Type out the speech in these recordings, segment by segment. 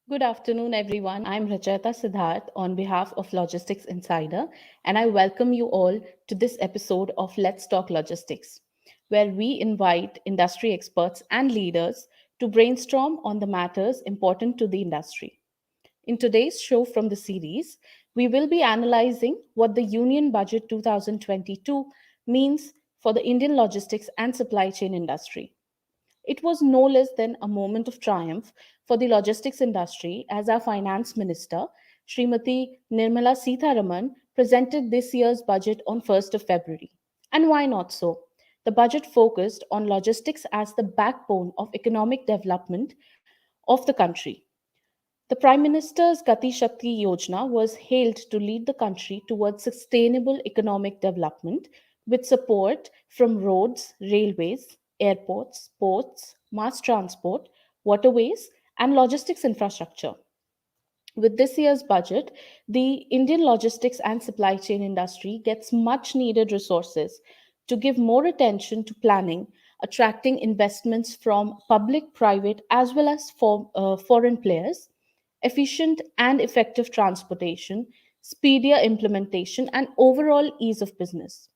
Good afternoon, everyone. I'm Racheta Siddharth on behalf of Logistics Insider, and I welcome you all to this episode of Let's Talk Logistics, where we invite industry experts and leaders to brainstorm on the matters important to the industry. In today's show from the series, we will be analyzing what the Union Budget 2022 means for the Indian logistics and supply chain industry. It was no less than a moment of triumph for the logistics industry as our finance minister, Srimati Nirmala Sitharaman, presented this year's budget on 1st of February. And why not so? The budget focused on logistics as the backbone of economic development of the country. The Prime Minister's Gati Shakti Yojana was hailed to lead the country towards sustainable economic development with support from roads, railways, airports, ports, mass transport, waterways, and logistics infrastructure. With this year's budget, the Indian logistics and supply chain industry gets much needed resources to give more attention to planning, attracting investments from public, private, as well as foreign players, efficient and effective transportation, speedier implementation, and overall ease of business.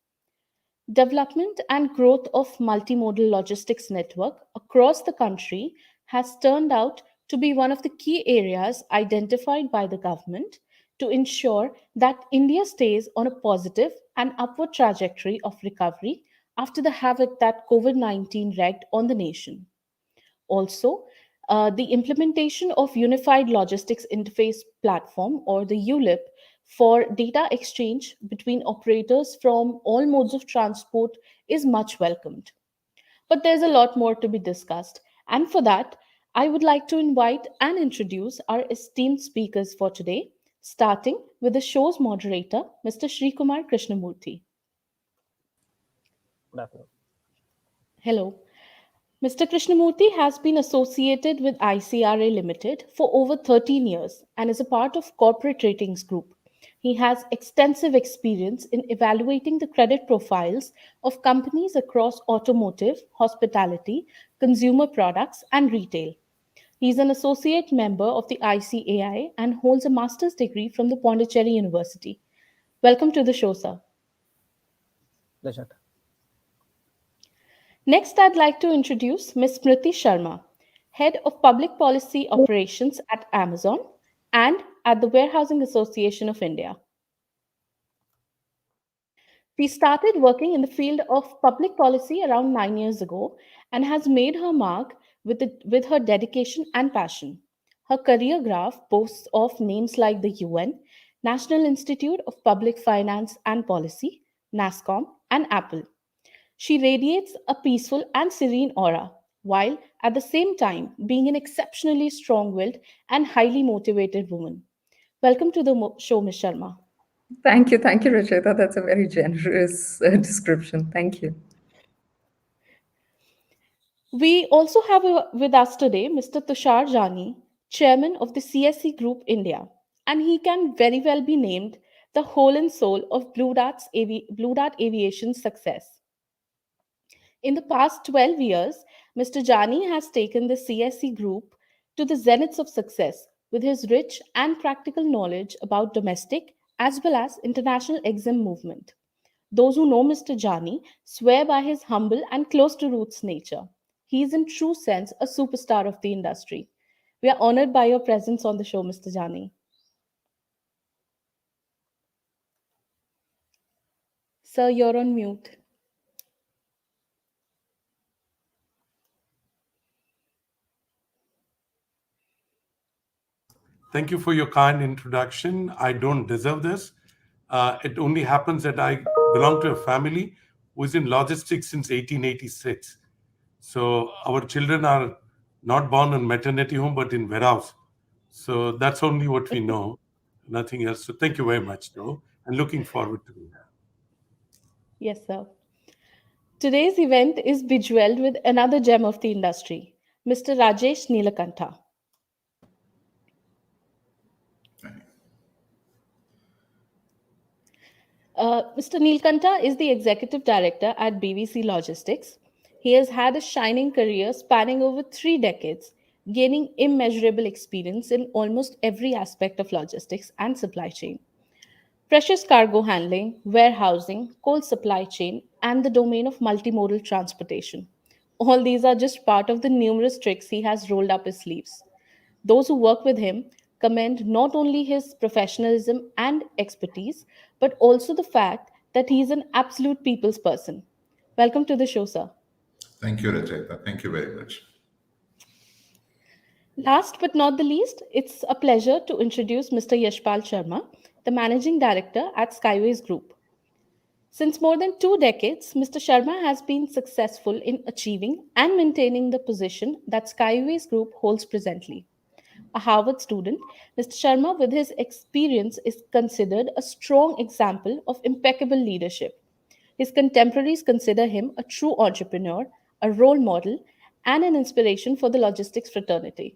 Development and growth of multimodal logistics network across the country has turned out to be one of the key areas identified by the government to ensure that India stays on a positive and upward trajectory of recovery after the havoc that COVID 19 wreaked on the nation. Also, the implementation of Unified Logistics Interface Platform or the ULIP for data exchange between operators from all modes of transport is much welcomed. But there's a lot more to be discussed. And for that, I would like to invite and introduce our esteemed speakers for today, starting with the show's moderator, Mr. Srikumar Krishnamurthy. Good afternoon. Hello. Mr. Krishnamurthy has been associated with ICRA Limited for over 13 years and is a part of Corporate Ratings Group. He has extensive experience in evaluating the credit profiles of companies across automotive, hospitality, consumer products, and retail. He is an associate member of the ICAI and holds a master's degree from the Pondicherry University. Welcome to the show, sir. Pleasure. Next, I'd like to introduce Ms. Priti Sharma, Head of Public Policy Operations at Amazon and at the Warehousing Association of India. She started working in the field of public policy around 9 years ago and has made her mark with her dedication and passion. Her career graph boasts of names like the UN, National Institute of Public Finance and Policy, NASCOM, and Apple. She radiates a peaceful and serene aura, while at the same time being an exceptionally strong willed and highly motivated woman. Welcome to the show, Ms. Sharma. Thank you, Racheta. That's a very generous description. Thank you. We also have with us today Mr. Tushar Jani, Chairman of the CSC Group India, and he can very well be named the whole and soul of Blue Dart Aviation's success. In the past 12 years, Mr. Jani has taken the CSC Group to the zeniths of success with his rich and practical knowledge about domestic as well as international exim movement. Those who know Mr. Jani swear by his humble and close to roots nature. He is in true sense a superstar of the industry. We are honored by your presence on the show, Mr. Jani. Sir, you're on mute. Thank you for your kind introduction. I don't deserve this. It only happens that I belong to a family who is in logistics since 1886. So our children are not born in maternity home, but in warehouse. So that's only what we know, nothing else. So thank you very much, though, and looking forward to it. Yes, sir. Today's event is bejeweled with another gem of the industry, Mr. Rajesh Neelakantha. Mr. Neelkantha is the executive director at BVC Logistics. He has had a shining career spanning over 3 decades, gaining immeasurable experience in almost every aspect of logistics and supply chain. Precious cargo handling, warehousing, cold supply chain, and the domain of multimodal transportation. All these are just part of the numerous tricks he has rolled up his sleeves. Those who work with him commend not only his professionalism and expertise, but also the fact that he is an absolute people's person. Welcome to the show, sir. Thank you, Rachita. Thank you very much. Last but not the least, it's a pleasure to introduce Mr. Yashpal Sharma, the Managing Director at Skyways Group. Since more than 2 decades, Mr. Sharma has been successful in achieving and maintaining the position that Skyways Group holds presently. A Harvard student, Mr. Sharma, with his experience, is considered a strong example of impeccable leadership. His contemporaries consider him a true entrepreneur, a role model, and an inspiration for the logistics fraternity.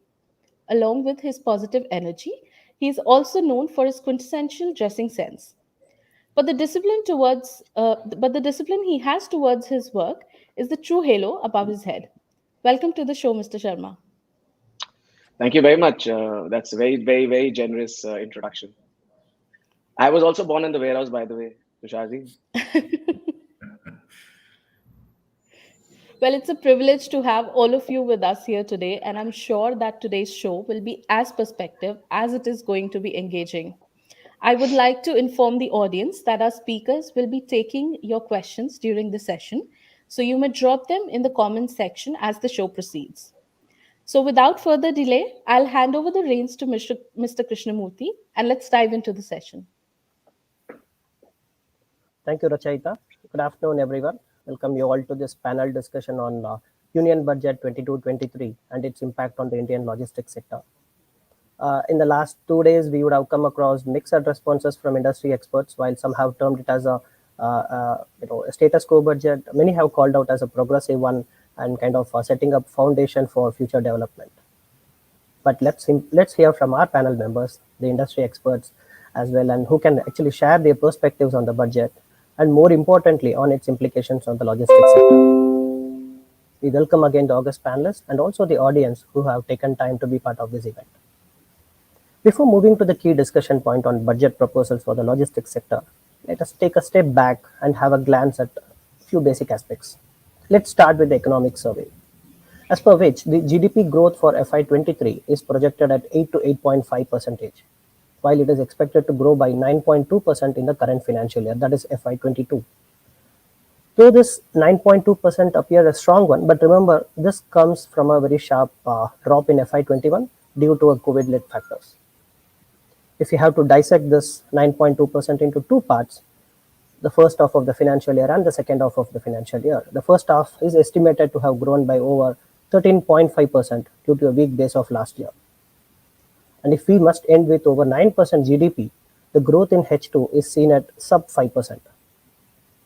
Along with his positive energy, he is also known for his quintessential dressing sense. But the discipline he has towards his work is the true halo above his head. Welcome to the show, Mr. Sharma. Thank you very much. That's a very, very, very generous introduction. I was also born in the warehouse, by the way, Tusharji. Well, it's a privilege to have all of you with us here today, and I'm sure that today's show will be as perspective as it is going to be engaging. I would like to inform the audience that our speakers will be taking your questions during the session, so you may drop them in the comments section as the show proceeds. So, without further delay, I'll hand over the reins to Mr. Krishnamurthy and let's dive into the session. Thank you, Rachita. Good afternoon, everyone. Welcome you all to this panel discussion on Union Budget 22-23 and its impact on the Indian logistics sector. In the last 2 days, we would have come across mixed responses from industry experts. While some have termed it as a status quo budget, many have called out as a progressive one and kind of setting up foundation for future development. But let's hear from our panel members, the industry experts as well, and who can actually share their perspectives on the budget and more importantly on its implications on the logistics sector. We welcome again the August panelists and also the audience who have taken time to be part of this event. Before moving to the key discussion point on budget proposals for the logistics sector, let us take a step back and have a glance at a few basic aspects. Let's start with the economic survey, as per which the GDP growth for FY23 is projected at 8 to 8.5%, while it is expected to grow by 9.2% in the current financial year, that is FY22. Though this 9.2% appears a strong one, but remember, this comes from a very sharp drop in FY21 due to a COVID-led factors. If you have to dissect this 9.2% into two parts, the first half of the financial year and the second half of the financial year, the first half is estimated to have grown by over 13.5% due to a weak base of last year. And if we must end with over 9% GDP, the growth in H2 is seen at sub 5%.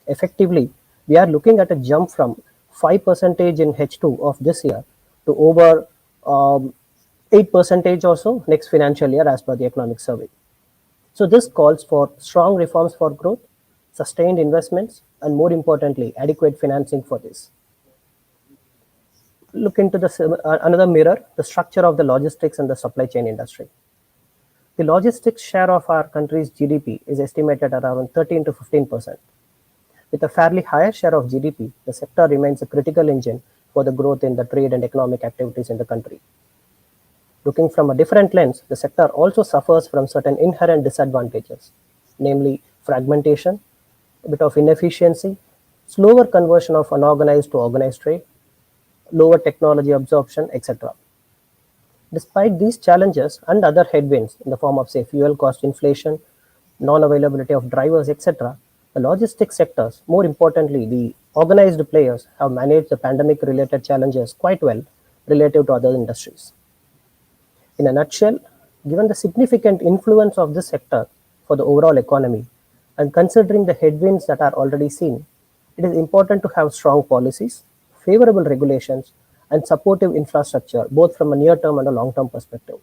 Effectively, we are looking at a jump from 5% in H2 of this year to over 8% or so next financial year as per the economic survey. So this calls for strong reforms for growth, sustained investments, and more importantly, adequate financing for this. Look into another mirror, the structure of the logistics and the supply chain industry. The logistics share of our country's GDP is estimated at around 13 to 15%. With a fairly higher share of GDP, the sector remains a critical engine for the growth in the trade and economic activities in the country. Looking from a different lens, the sector also suffers from certain inherent disadvantages, namely fragmentation, a bit of inefficiency, slower conversion of unorganized to organized trade, lower technology absorption, etc. Despite these challenges and other headwinds in the form of, say, fuel cost inflation, non-availability of drivers, etc., the logistics sectors, more importantly, the organized players, have managed the pandemic-related challenges quite well relative to other industries. In a nutshell, given the significant influence of this sector for the overall economy, and considering the headwinds that are already seen, it is important to have strong policies, favorable regulations, and supportive infrastructure, both from a near-term and a long-term perspective.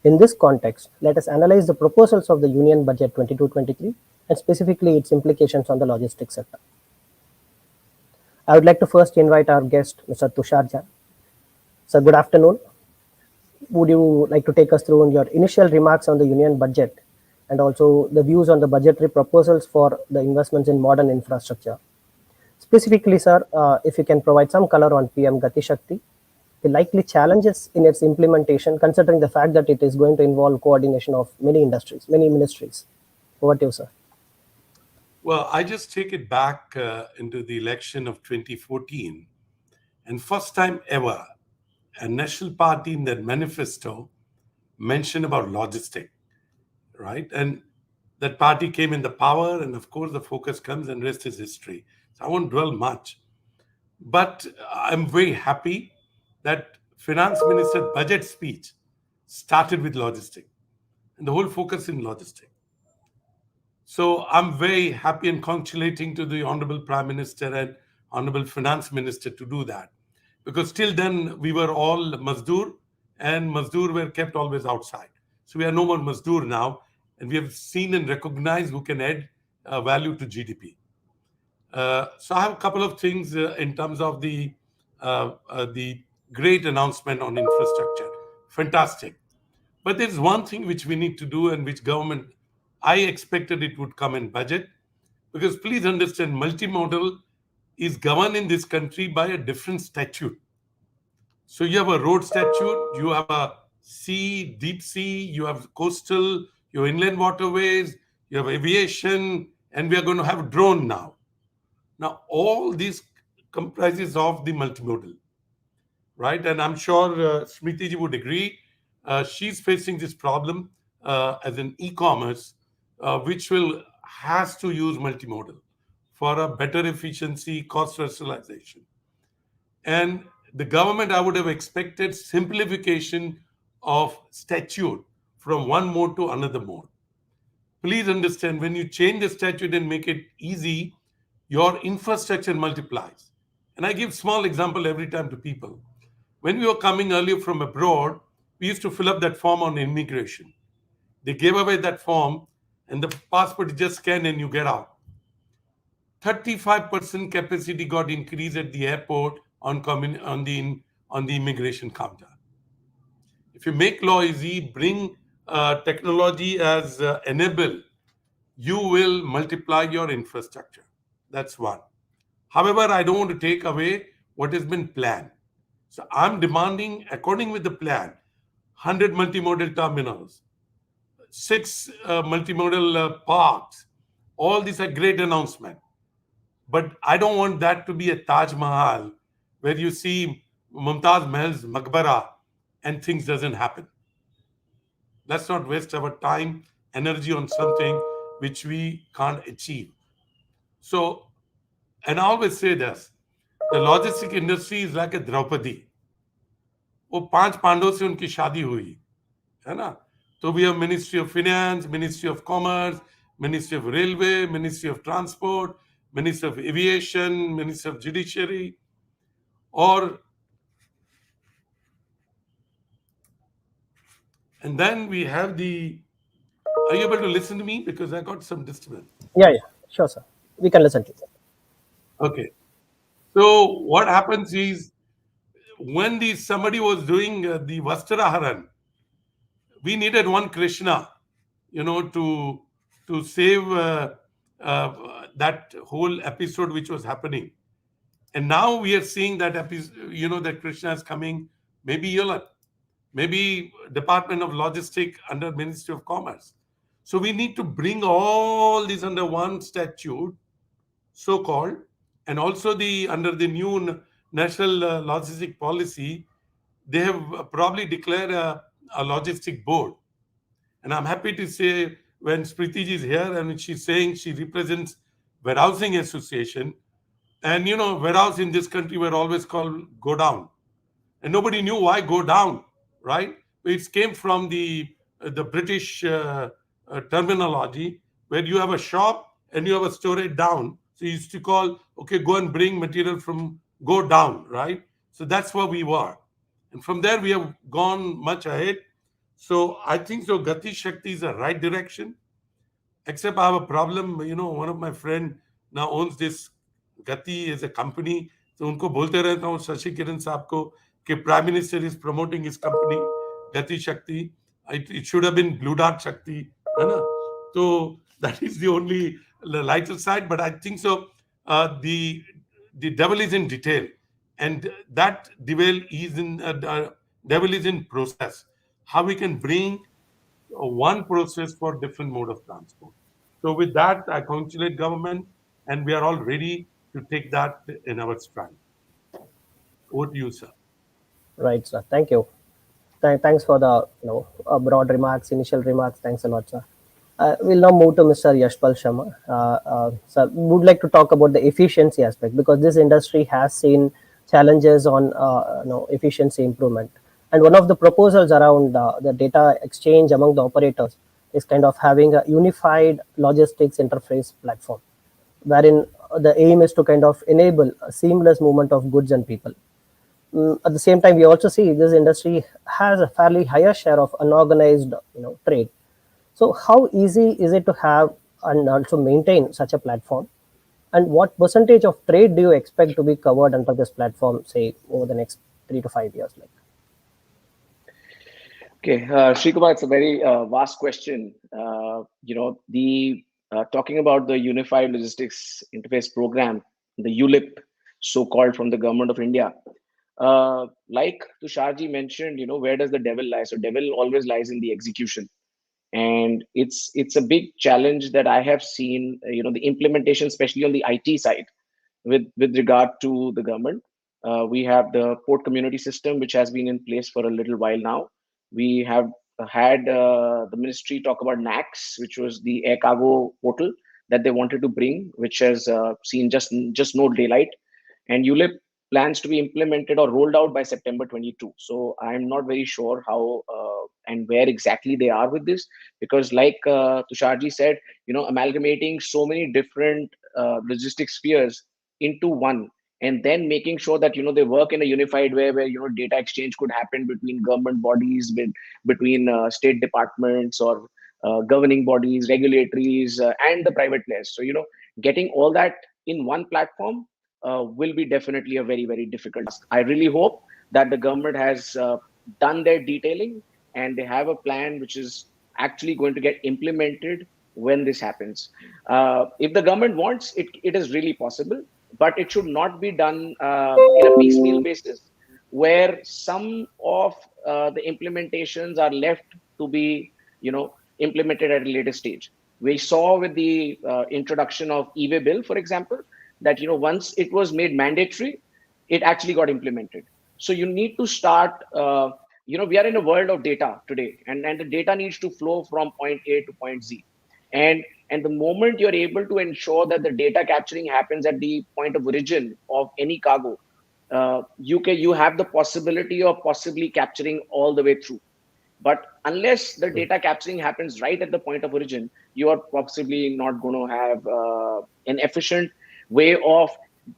In this context, let us analyze the proposals of the Union Budget 22-23 and specifically its implications on the logistics sector. I would like to first invite our guest, Mr. Tushar Jain. Sir, good afternoon. would you like to take us through your initial remarks on the union budget and also the views on the budgetary proposals for the investments in modern infrastructure? Specifically, sir, if you can provide some color on PM Gati Shakti, the likely challenges in its implementation, considering the fact that it is going to involve coordination of many industries, many ministries. Over to you, sir. Well, I just take it back into the election of 2014, and first time ever, a national party in their manifesto mentioned about logistic, right? And that party came in the power, and of course, the focus comes, and rest is history. So I won't dwell much. But I'm very happy that finance minister budget speech started with logistic, and the whole focus in logistic. So I'm very happy and congratulating to the Honorable Prime Minister and Honorable Finance Minister to do that. Because till then we were all Mazdoor, and Mazdoor were kept always outside. So we are no more Mazdoor now, and we have seen and recognized who can add value to GDP. So I have a couple of things in terms of the great announcement on infrastructure. Fantastic. But there's one thing which we need to do, and which government, I expected it would come in budget, because please understand, multimodal is governed in this country by a different statute. So you have a road statute, you have a sea, deep sea, you have coastal, your inland waterways, you have aviation, and we are going to have drone now. Now, all these comprises of the multimodal, right? And I'm sure Smriti ji would agree. She's facing this problem as an e-commerce, which has to use multimodal for a better efficiency, cost rationalization. And the government, I would have expected simplification of statute from one mode to another mode. Please understand, when you change the statute and make it easy, your infrastructure multiplies. And I give small example every time to people. When we were coming earlier from abroad, we used to fill up that form on immigration. They gave away that form, and the passport is just scanned and you get out. 35% capacity got increased at the airport on the immigration counter. If you make law easy, bring technology as enable, you will multiply your infrastructure. That's one. However, I don't want to take away what has been planned. So I'm demanding, according with the plan, 100 multimodal terminals, 6 multimodal parks. All these are great announcements. But I don't want that to be a Taj Mahal where you see Mumtaz Mahal's Maqbara and things doesn't happen. Let's not waste our time, energy on something which we can't achieve. So, and I always say this, the logistic industry is like a Draupadi. वो 5 पांडवों से उनकी शादी हुई है ना. तो we have Ministry of Finance, Ministry of Commerce, Ministry of Railway, Ministry of Transport, Ministry of Aviation, Ministry of Judiciary, and then we have the. Are you able to listen to me? Because I got some disturbance. Yeah, sure, sir. We can listen to you. Okay. So what happens is, when somebody was doing the Vastraharan, we needed one Krishna, to save that whole episode which was happening. And now we are seeing that episode, that Krishna is coming, maybe Yola, maybe Department of Logistics under Ministry of Commerce. So we need to bring all these under one statute, so-called, and also under the new National Logistic Policy, they have probably declared a logistic board. And I'm happy to say, when Priti ji is here and she's saying she represents Warehousing Association, and warehouse in this country were always called go down. And nobody knew why go down, right? It came from the British terminology, where you have a shop and you have a storage down. So you used to call, okay, go and bring material from go down, right? So that's where we were. And from there, we have gone much ahead. So I think so Gati Shakti is the right direction. Except I have a problem, one of my friend now owns this Gati as a company. So उनको बोलते रहता हूँ शशि किरण साहब को कि Prime Minister is promoting his company, Gati Shakti. It should have been Blue Dart Shakti. है ना? So that is the only lighter side. But I think so. The devil is in detail, and that devil is in process. How we can bring one process for different mode of transport. So with that, I congratulate government, and we are all ready to take that in our stride. Over to you, sir. Right, sir. Thank you. Thanks for the broad remarks, initial remarks. Thanks a lot, sir. We'll now move to Mr. Yashpal Sharma. Sir, would like to talk about the efficiency aspect, because this industry has seen challenges on efficiency improvement. And one of the proposals around the data exchange among the operators is kind of having a unified logistics interface platform, wherein the aim is to kind of enable a seamless movement of goods and people. At the same time, we also see this industry has a fairly higher share of unorganized trade. So how easy is it to have and also maintain such a platform? And what percentage of trade do you expect to be covered under this platform, say, over the next 3 to 5 years? Okay, Srikumar, it's a very vast question. Talking about the Unified Logistics Interface Program, the ULIP, so-called, from the Government of India. Like Tusharji mentioned, where does the devil lie? So devil always lies in the execution. And it's a big challenge that I have seen, the implementation, especially on the IT side, with regard to the government. We have the port community system, which has been in place for a little while now. We have had the ministry talk about NACS, which was the air cargo portal that they wanted to bring, which has seen just no daylight. And ULIP plans to be implemented or rolled out by September 22. So I'm not very sure how and where exactly they are with this, because like Tusharji said, amalgamating so many different logistics spheres into one, and then making sure that they work in a unified way where data exchange could happen between government bodies, between state departments or governing bodies, regulatories, and the private players. So getting all that in one platform will be definitely a very, very difficult task. I really hope that the government has done their detailing and they have a plan which is actually going to get implemented when this happens. If the government wants it, it is really possible, but it should not be done in a piecemeal basis, where some of the implementations are left to be, implemented at a later stage. We saw with the introduction of e-way bill, for example, that once it was made mandatory, it actually got implemented. So you need to start. We are in a world of data today, and the data needs to flow from point A to point Z. And the moment you're able to ensure that the data capturing happens at the point of origin of any cargo, you have the possibility of possibly capturing all the way through. But unless the data capturing happens right at the point of origin, you are possibly not going to have an efficient way of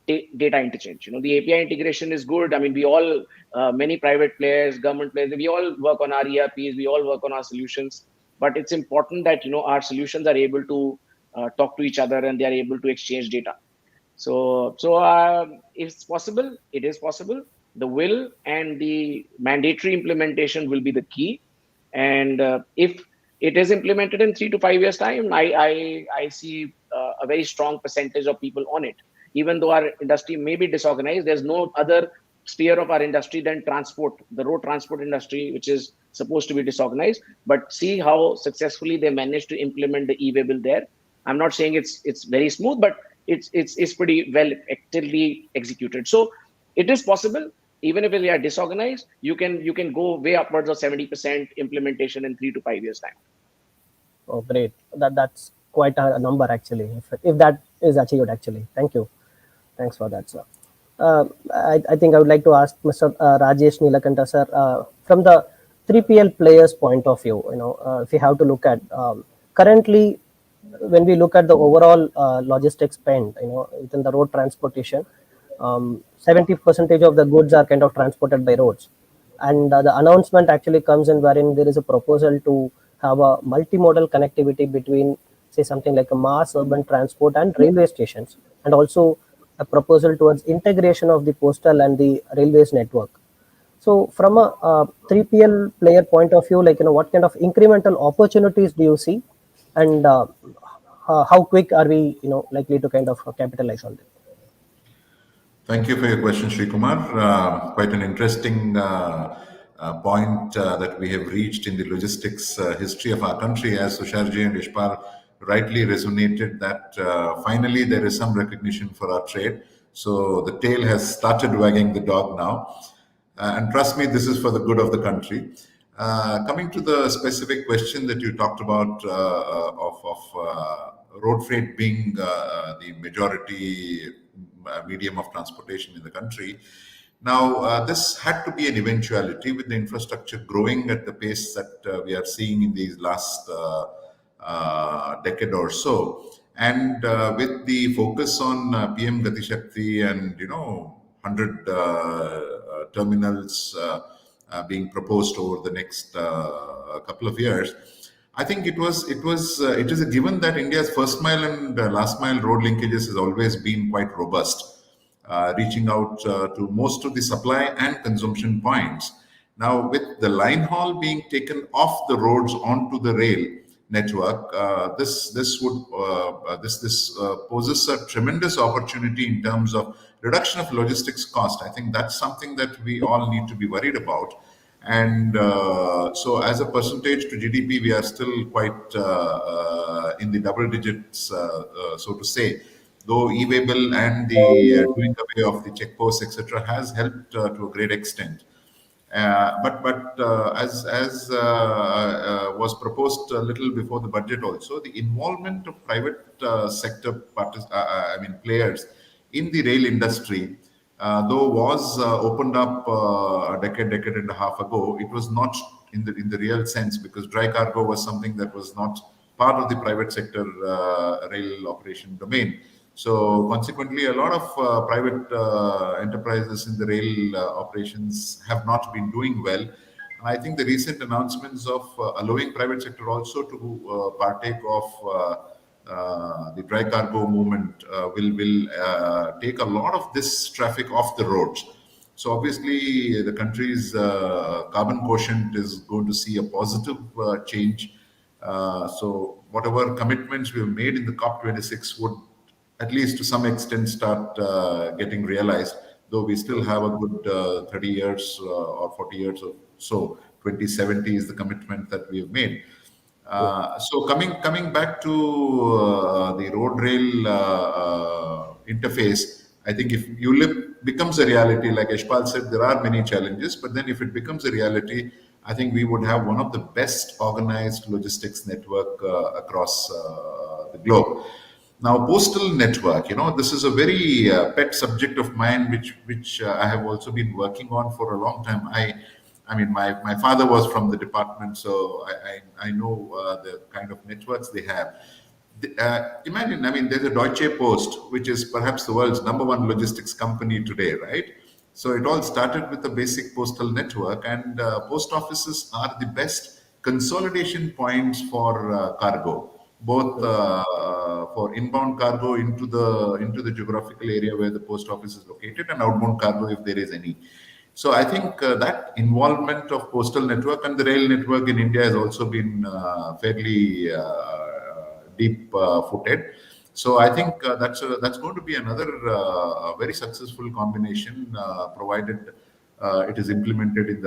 data interchange. The API integration is good. I mean, we all, many private players, government players, we all work on our ERPs, we all work on our solutions. But it's important that our solutions are able to talk to each other and they are able to exchange data. So it's possible. It is possible. The will and the mandatory implementation will be the key. And if it is implemented in 3 to 5 years' time, I see a very strong percentage of people on it. Even though our industry may be disorganized, there's no other sphere of our industry than transport, the road transport industry, which is supposed to be disorganized. But see how successfully they managed to implement the e-way bill there. I'm not saying it's very smooth, but it's pretty well actively executed. So it is possible. Even if we are disorganized, you can go way upwards of 70% implementation in 3 to 5 years' time. Oh, great! That's quite a number, actually. If that is achieved, actually, thank you. Thanks for that, sir. I think I would like to ask Mr. Rajesh Nilakanta, sir, from the 3PL players' point of view. If we have to look at currently, when we look at the overall logistics spend, within the road transportation, 70% of the goods are kind of transported by roads, and the announcement actually comes in wherein there is a proposal to have a multimodal connectivity between, say, something like a mass urban transport and railway stations, and also a proposal towards integration of the postal and the railways network. So from a 3PL player point of view, like, what kind of incremental opportunities do you see, and how quick are we, likely to kind of capitalize on them? Thank you for your question, Sri Kumar. Quite an interesting point that we have reached in the logistics history of our country, as Susharji and Ishpal rightly resonated that finally there is some recognition for our trade. So the tail has started wagging the dog now. And trust me, this is for the good of the country. Coming to the specific question that you talked about of road freight being the majority medium of transportation in the country. Now, this had to be an eventuality with the infrastructure growing at the pace that we are seeing in these last decade or so. And with the focus on PM Gati Shakti and, 100 terminals being proposed over the next couple of years, I think it is a given that India's first mile and last mile road linkages has always been quite robust, reaching out to most of the supply and consumption points. Now, with the line haul being taken off the roads onto the rail network, this poses a tremendous opportunity in terms of reduction of logistics cost. I think that's something that we all need to be worried about. And so, as a percentage to GDP, we are still quite in the double digits, so to say. Though e-way bill and the doing away of the checkposts, etc., has helped to a great extent. But as was proposed a little before the budget, also the involvement of private sector players in the rail industry, though was opened up a decade and a half ago, it was not in the real sense, because dry cargo was something that was not part of the private sector rail operation domain. So consequently, a lot of private enterprises in the rail operations have not been doing well. And I think the recent announcements of allowing private sector also to partake of the dry cargo movement will take a lot of this traffic off the roads. So obviously, the country's carbon quotient is going to see a positive change. So whatever commitments we have made in the COP26 would, at least to some extent, start getting realized, though we still have a good 30 years or 40 years or so. 2070 is the commitment that we have made. So coming back to the road rail interface, I think if ULIP becomes a reality, like Ishpal said, there are many challenges, but then if it becomes a reality, I think we would have one of the best organized logistics network across the globe. Now, postal network, this is a very pet subject of mine, which I have also been working on for a long time. I mean, my father was from the department, so I know the kind of networks they have. Imagine, I mean, there's a Deutsche Post, which is perhaps the world's #1 logistics company today, right? So it all started with a basic postal network, and post offices are the best consolidation points for cargo, both for inbound cargo into the geographical area where the post office is located, and outbound cargo if there is any. So I think that involvement of postal network and the rail network in India has also been fairly deep footed. So I think that's going to be another very successful combination, provided it is implemented in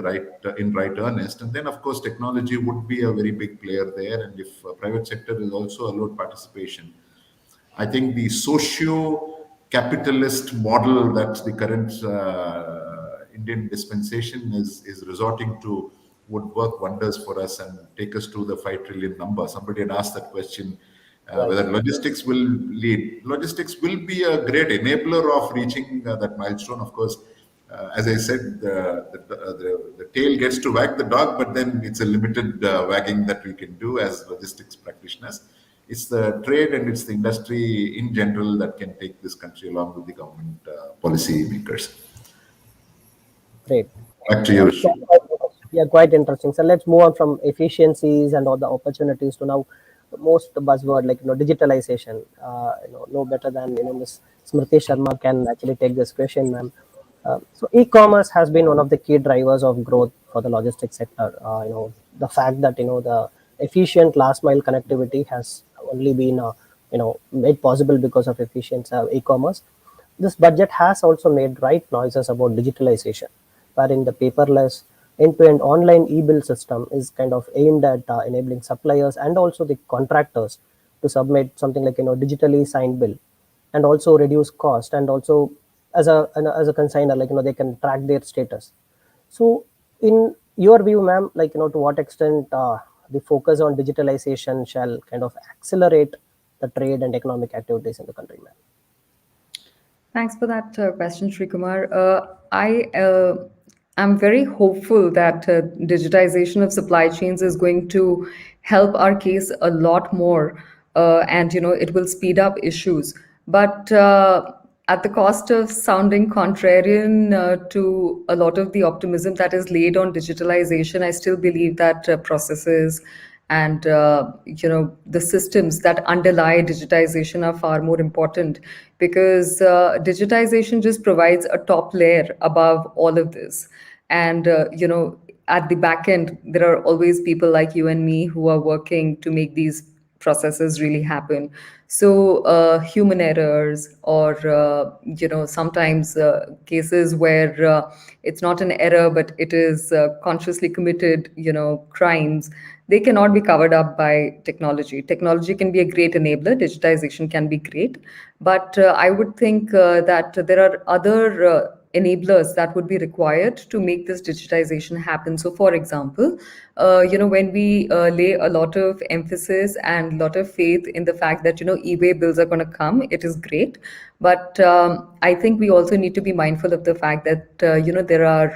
right earnest. And then, of course, technology would be a very big player there. And if private sector is also allowed participation, I think the socio-capitalist model that the current Indian dispensation is resorting to would work wonders for us and take us to the 5 trillion number. Somebody had asked that question, whether logistics will lead. Logistics will be a great enabler of reaching that milestone. Of course, as I said, the tail gets to wag the dog, but then it's a limited wagging that we can do as logistics practitioners. It's the trade and it's the industry in general that can take this country along with the government policy makers. Great. Back to you. Yeah, quite interesting. So let's move on from efficiencies and all the opportunities to now the most buzzword, like digitalization. No better than Ms. Priti Sharma can actually take this question, ma'am. So e-commerce has been one of the key drivers of growth for the logistics sector. The fact that the efficient last mile connectivity has only been made possible because of efficient e-commerce. This budget has also made right noises about digitalization, wherein the paperless end-to-end online e-bill system is kind of aimed at enabling suppliers and also the contractors to submit something like digitally signed bill, and also reduce cost, and also as a consigner, like they can track their status. So in your view, ma'am, like to what extent the focus on digitalization shall kind of accelerate the trade and economic activities in the country, ma'am? Thanks for that question, Sri Kumar. I am very hopeful that digitization of supply chains is going to help our case a lot more, and it will speed up issues. But at the cost of sounding contrarian to a lot of the optimism that is laid on digitalization, I still believe that processes and the systems that underlie digitization are far more important, because digitization just provides a top layer above all of this. And at the back end, there are always people like you and me who are working to make these processes really happen. So human errors, or sometimes cases where it's not an error but it is consciously committed crimes, they cannot be covered up by technology. Technology can be a great enabler, digitization can be great, but I would think that there are other enablers that would be required to make this digitization happen. So for example, when we lay a lot of emphasis and lot of faith in the fact that e-way bills are going to come, it is great. But I think we also need to be mindful of the fact that there are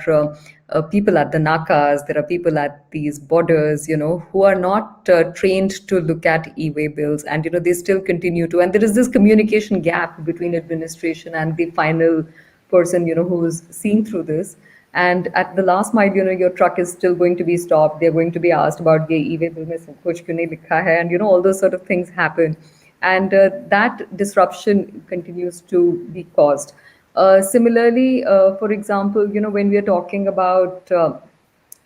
people at the nakas, there are people at these borders, who are not trained to look at e-way bills, and they still continue to, and there is this communication gap between administration and the final person who's seeing through this. And at the last mile, your truck is still going to be stopped. They're going to be asked about ye e-way bill mein sab kuch kyun nahi likha hai, and all those sort of things happen, and that disruption continues to be caused. Similarly, for example, when we are talking about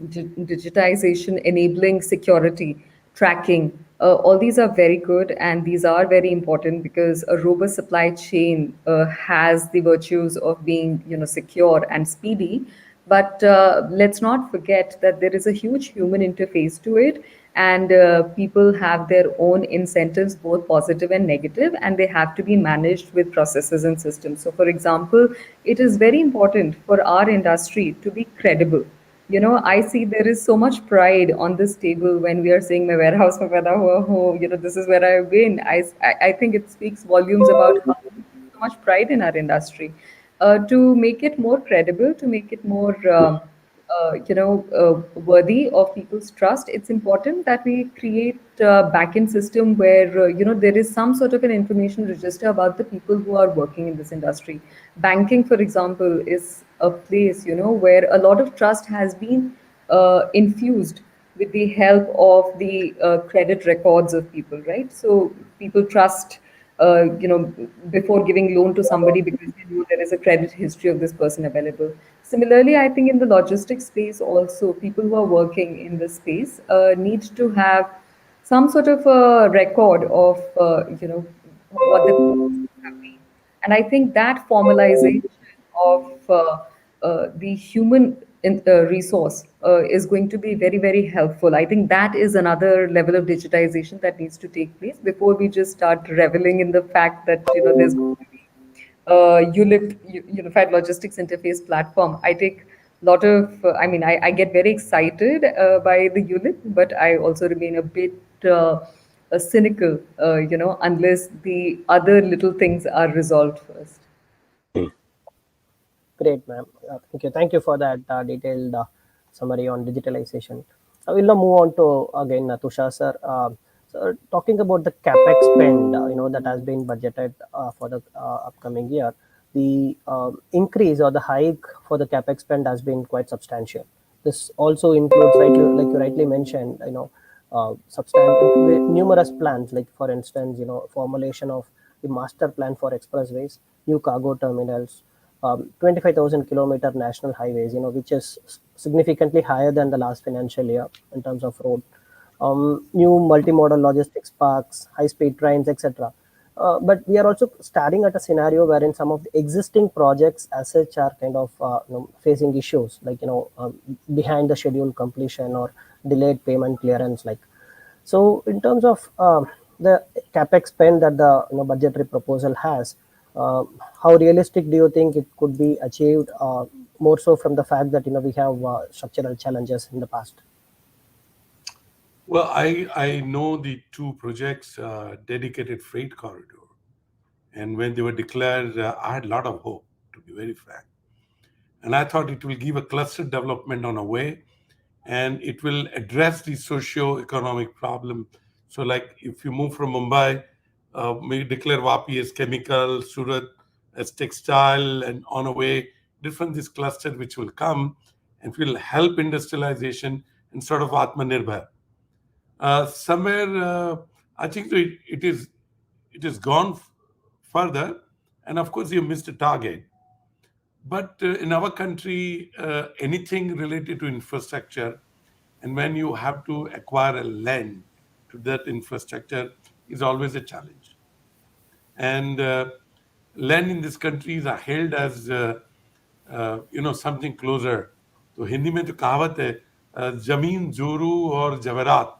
digitization enabling security, tracking, all these are very good, and these are very important, because a robust supply chain has the virtues of being secure and speedy. But let's not forget that there is a huge human interface to it, and people have their own incentives, both positive and negative, and they have to be managed with processes and systems. So for example, it is very important for our industry to be credible. I see there is so much pride on this table when we are saying my warehouse mein paida hua ho, this is where I've been. I think it speaks volumes about how so much pride in our industry. To make it more credible, to make it more worthy of people's trust, it's important that we create a back-end system where there is some sort of an information register about the people who are working in this industry. Banking, for example, is a place where a lot of trust has been infused with the help of the credit records of people, right? So people trust before giving loan to somebody, because they know there is a credit history of this person available. Similarly, I think in the logistics space also, people who are working in this space need to have some sort of a record of what the have been. And I think that formalization of the human resource is going to be very, very helpful. I think that is another level of digitization that needs to take place before we just start reveling in the fact that there's going to be ULIP, Unified Logistics Interface Platform. I take a lot of, I get very excited by the ULIP, but I also remain a bit cynical, unless the other little things are resolved first. Great, ma'am. Thank you. Thank you for that detailed summary on digitalization. I will now move on to again Tushar sir. So talking about the capex spend, that has been budgeted for the upcoming year. The increase or the hike for the capex spend has been quite substantial. This also includes, right, like you rightly mentioned, substantial numerous plans, like for instance, formulation of the master plan for expressways, new cargo terminals, 25,000 kilometer national highways, which is significantly higher than the last financial year in terms of road. New multimodal logistics parks, high-speed trains, etc. But we are also staring at a scenario wherein some of the existing projects as such are kind of facing issues like behind the schedule completion or delayed payment clearance. So, in terms of the capex spend that the budgetary proposal has, uh, how realistic do you think it could be achieved? More so from the fact that we have structural challenges in the past. Well, I know the two projects, dedicated freight corridor, and when they were declared, I had a lot of hope, to be very frank. And I thought it will give a cluster development on a way, and it will address the socio-economic problem. So, like if you move from Mumbai, we declare Vapi as chemical, Surat as textile, and on a way, different this cluster which will come and will help industrialization and sort of Atmanirbhar. Somewhere, I think it is gone further, and of course, you missed a target. But in our country, anything related to infrastructure, and when you have to acquire a land to that infrastructure, is always a challenge. And land in this country is held as something closer. तो हिंदी में तो कहावत है, जमीन जोरू और जवेरात,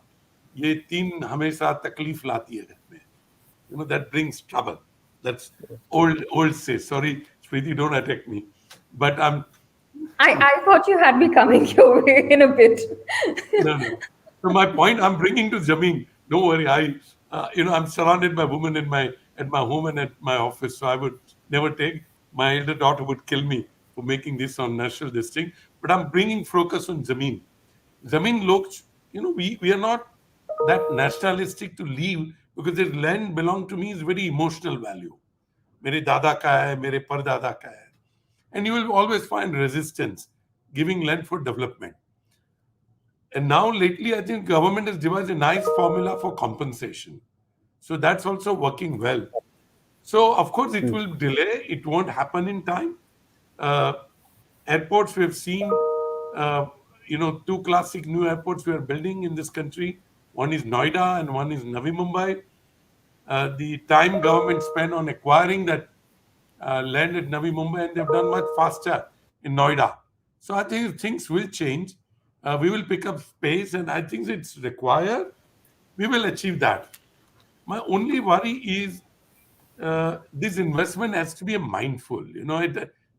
ये तीन हमेशा तकलीफ लाती है घर में. That brings trouble. That's old say. Sorry, Preeti, don't attack me. But I'm I thought you had me coming your way in a bit. no, no. So my point I'm bringing to Jameen. Don't worry. I'm surrounded by women at my home and at my office. So I would never take. My elder daughter would kill me for making this on national district. But I'm bringing focus on Jameen. Jameen looks, we are not that nationalistic to leave because the land belong to me is very emotional value. मेरे दादा का है, मेरे परदादा का है. And you will always find resistance giving land for development. And now lately, I think government has devised a nice formula for compensation. So that's also working well. So of course it will delay. It won't happen in time. Uh, Airports we have seen, uh, two classic new airports we are building in this country. One is Noida and one is Navi Mumbai. The time government spent on acquiring that land at Navi Mumbai, and they've done much faster in Noida. So I think things will change. We will pick up pace, and I think it's required. We will achieve that. My only worry is this investment has to be a mindful.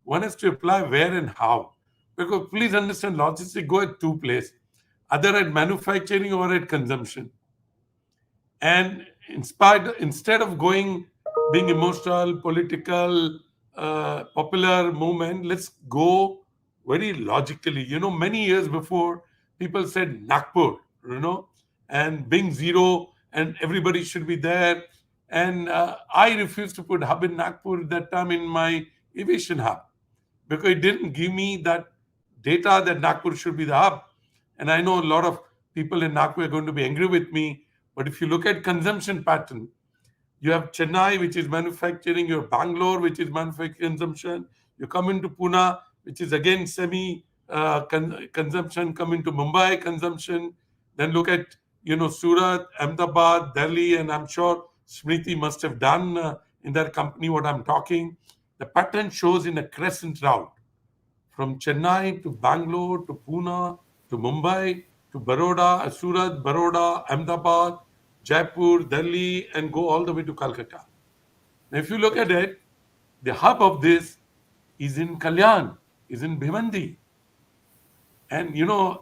One has to apply where and how. Because please understand, logistics go at two places, either at manufacturing or at consumption. And instead of being emotional, political, popular movement, let's go very logically. Many years before, people said Nagpur, and being zero, and everybody should be there. And I refused to put hub in Nagpur at that time in my aviation hub because it didn't give me that data that Nagpur should be the hub. And I know a lot of people in Nagpur are going to be angry with me. But if you look at consumption pattern, you have Chennai, which is manufacturing, you have Bangalore, which is manufacturing consumption. You come into Pune, which is again semi consumption, come into Mumbai consumption. Then look at, Surat, Ahmedabad, Delhi, and I'm sure Smriti must have done in their company what I'm talking. The pattern shows in a crescent route from Chennai to Bangalore to Pune to Mumbai to Baroda, Surat, Baroda, Ahmedabad, Jaipur, Delhi, and go all the way to Calcutta. Now, if you look at it, the hub of this is in Kalyan, is in Bhimandi. And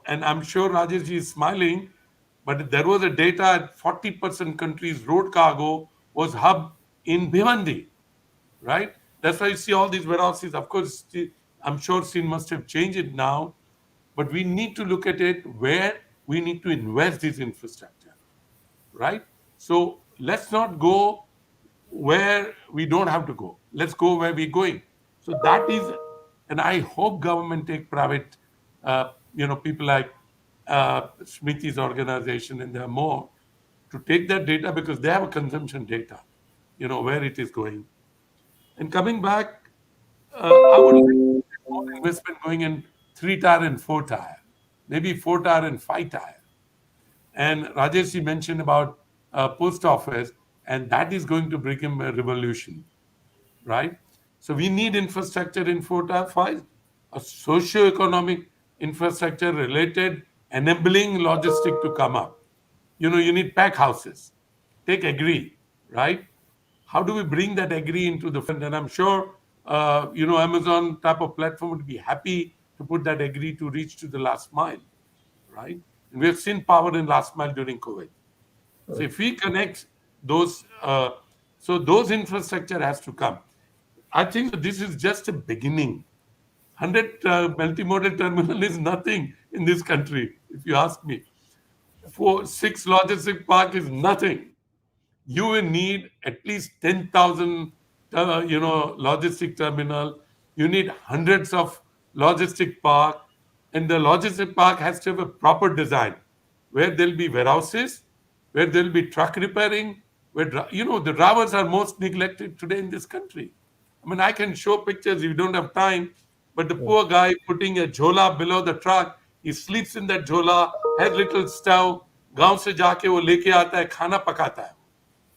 and I'm sure Rajesh ji is smiling, but there was a data at 40% countries road cargo was hub in Bhimandi, right? That's why you see all these warehouses. Of course, I'm sure Sin must have changed it now, but we need to look at it where we need to invest this infrastructure, right? So let's not go where we don't have to go. Let's go where we're going. So that is, and I hope government take private, people like Smriti's organization, and there are more, to take that data because they have a consumption data, where it is going. And coming back, I would like more investment going in three tire and four tire, maybe four tire and five tire. And Rajesh, you mentioned about post office, and that is going to bring a revolution, right? So we need infrastructure in four tire five, a socio-economic infrastructure related, enabling logistic to come up. You need pack houses. Take agri, right? How do we bring that agri into the front? And I'm sure, Amazon type of platform would be happy to put that agri to reach to the last mile, right? And we have seen power in last mile during COVID. So if we connect those, so those infrastructure has to come. I think this is just a beginning. 100 multimodal terminal is nothing in this country, if you ask me. 6 logistic park is nothing. You will need at least 10,000 logistic terminal. You need hundreds of logistic park, and the logistic park has to have a proper design where there'll be warehouses, where there'll be truck repairing, where the drivers are most neglected today in this country. I mean, I can show pictures if you don't have time, but the poor guy putting a jhola below the truck, he sleeps in that jhola, has little stove, गांव से जाके वो लेके आता है, खाना पकाता है,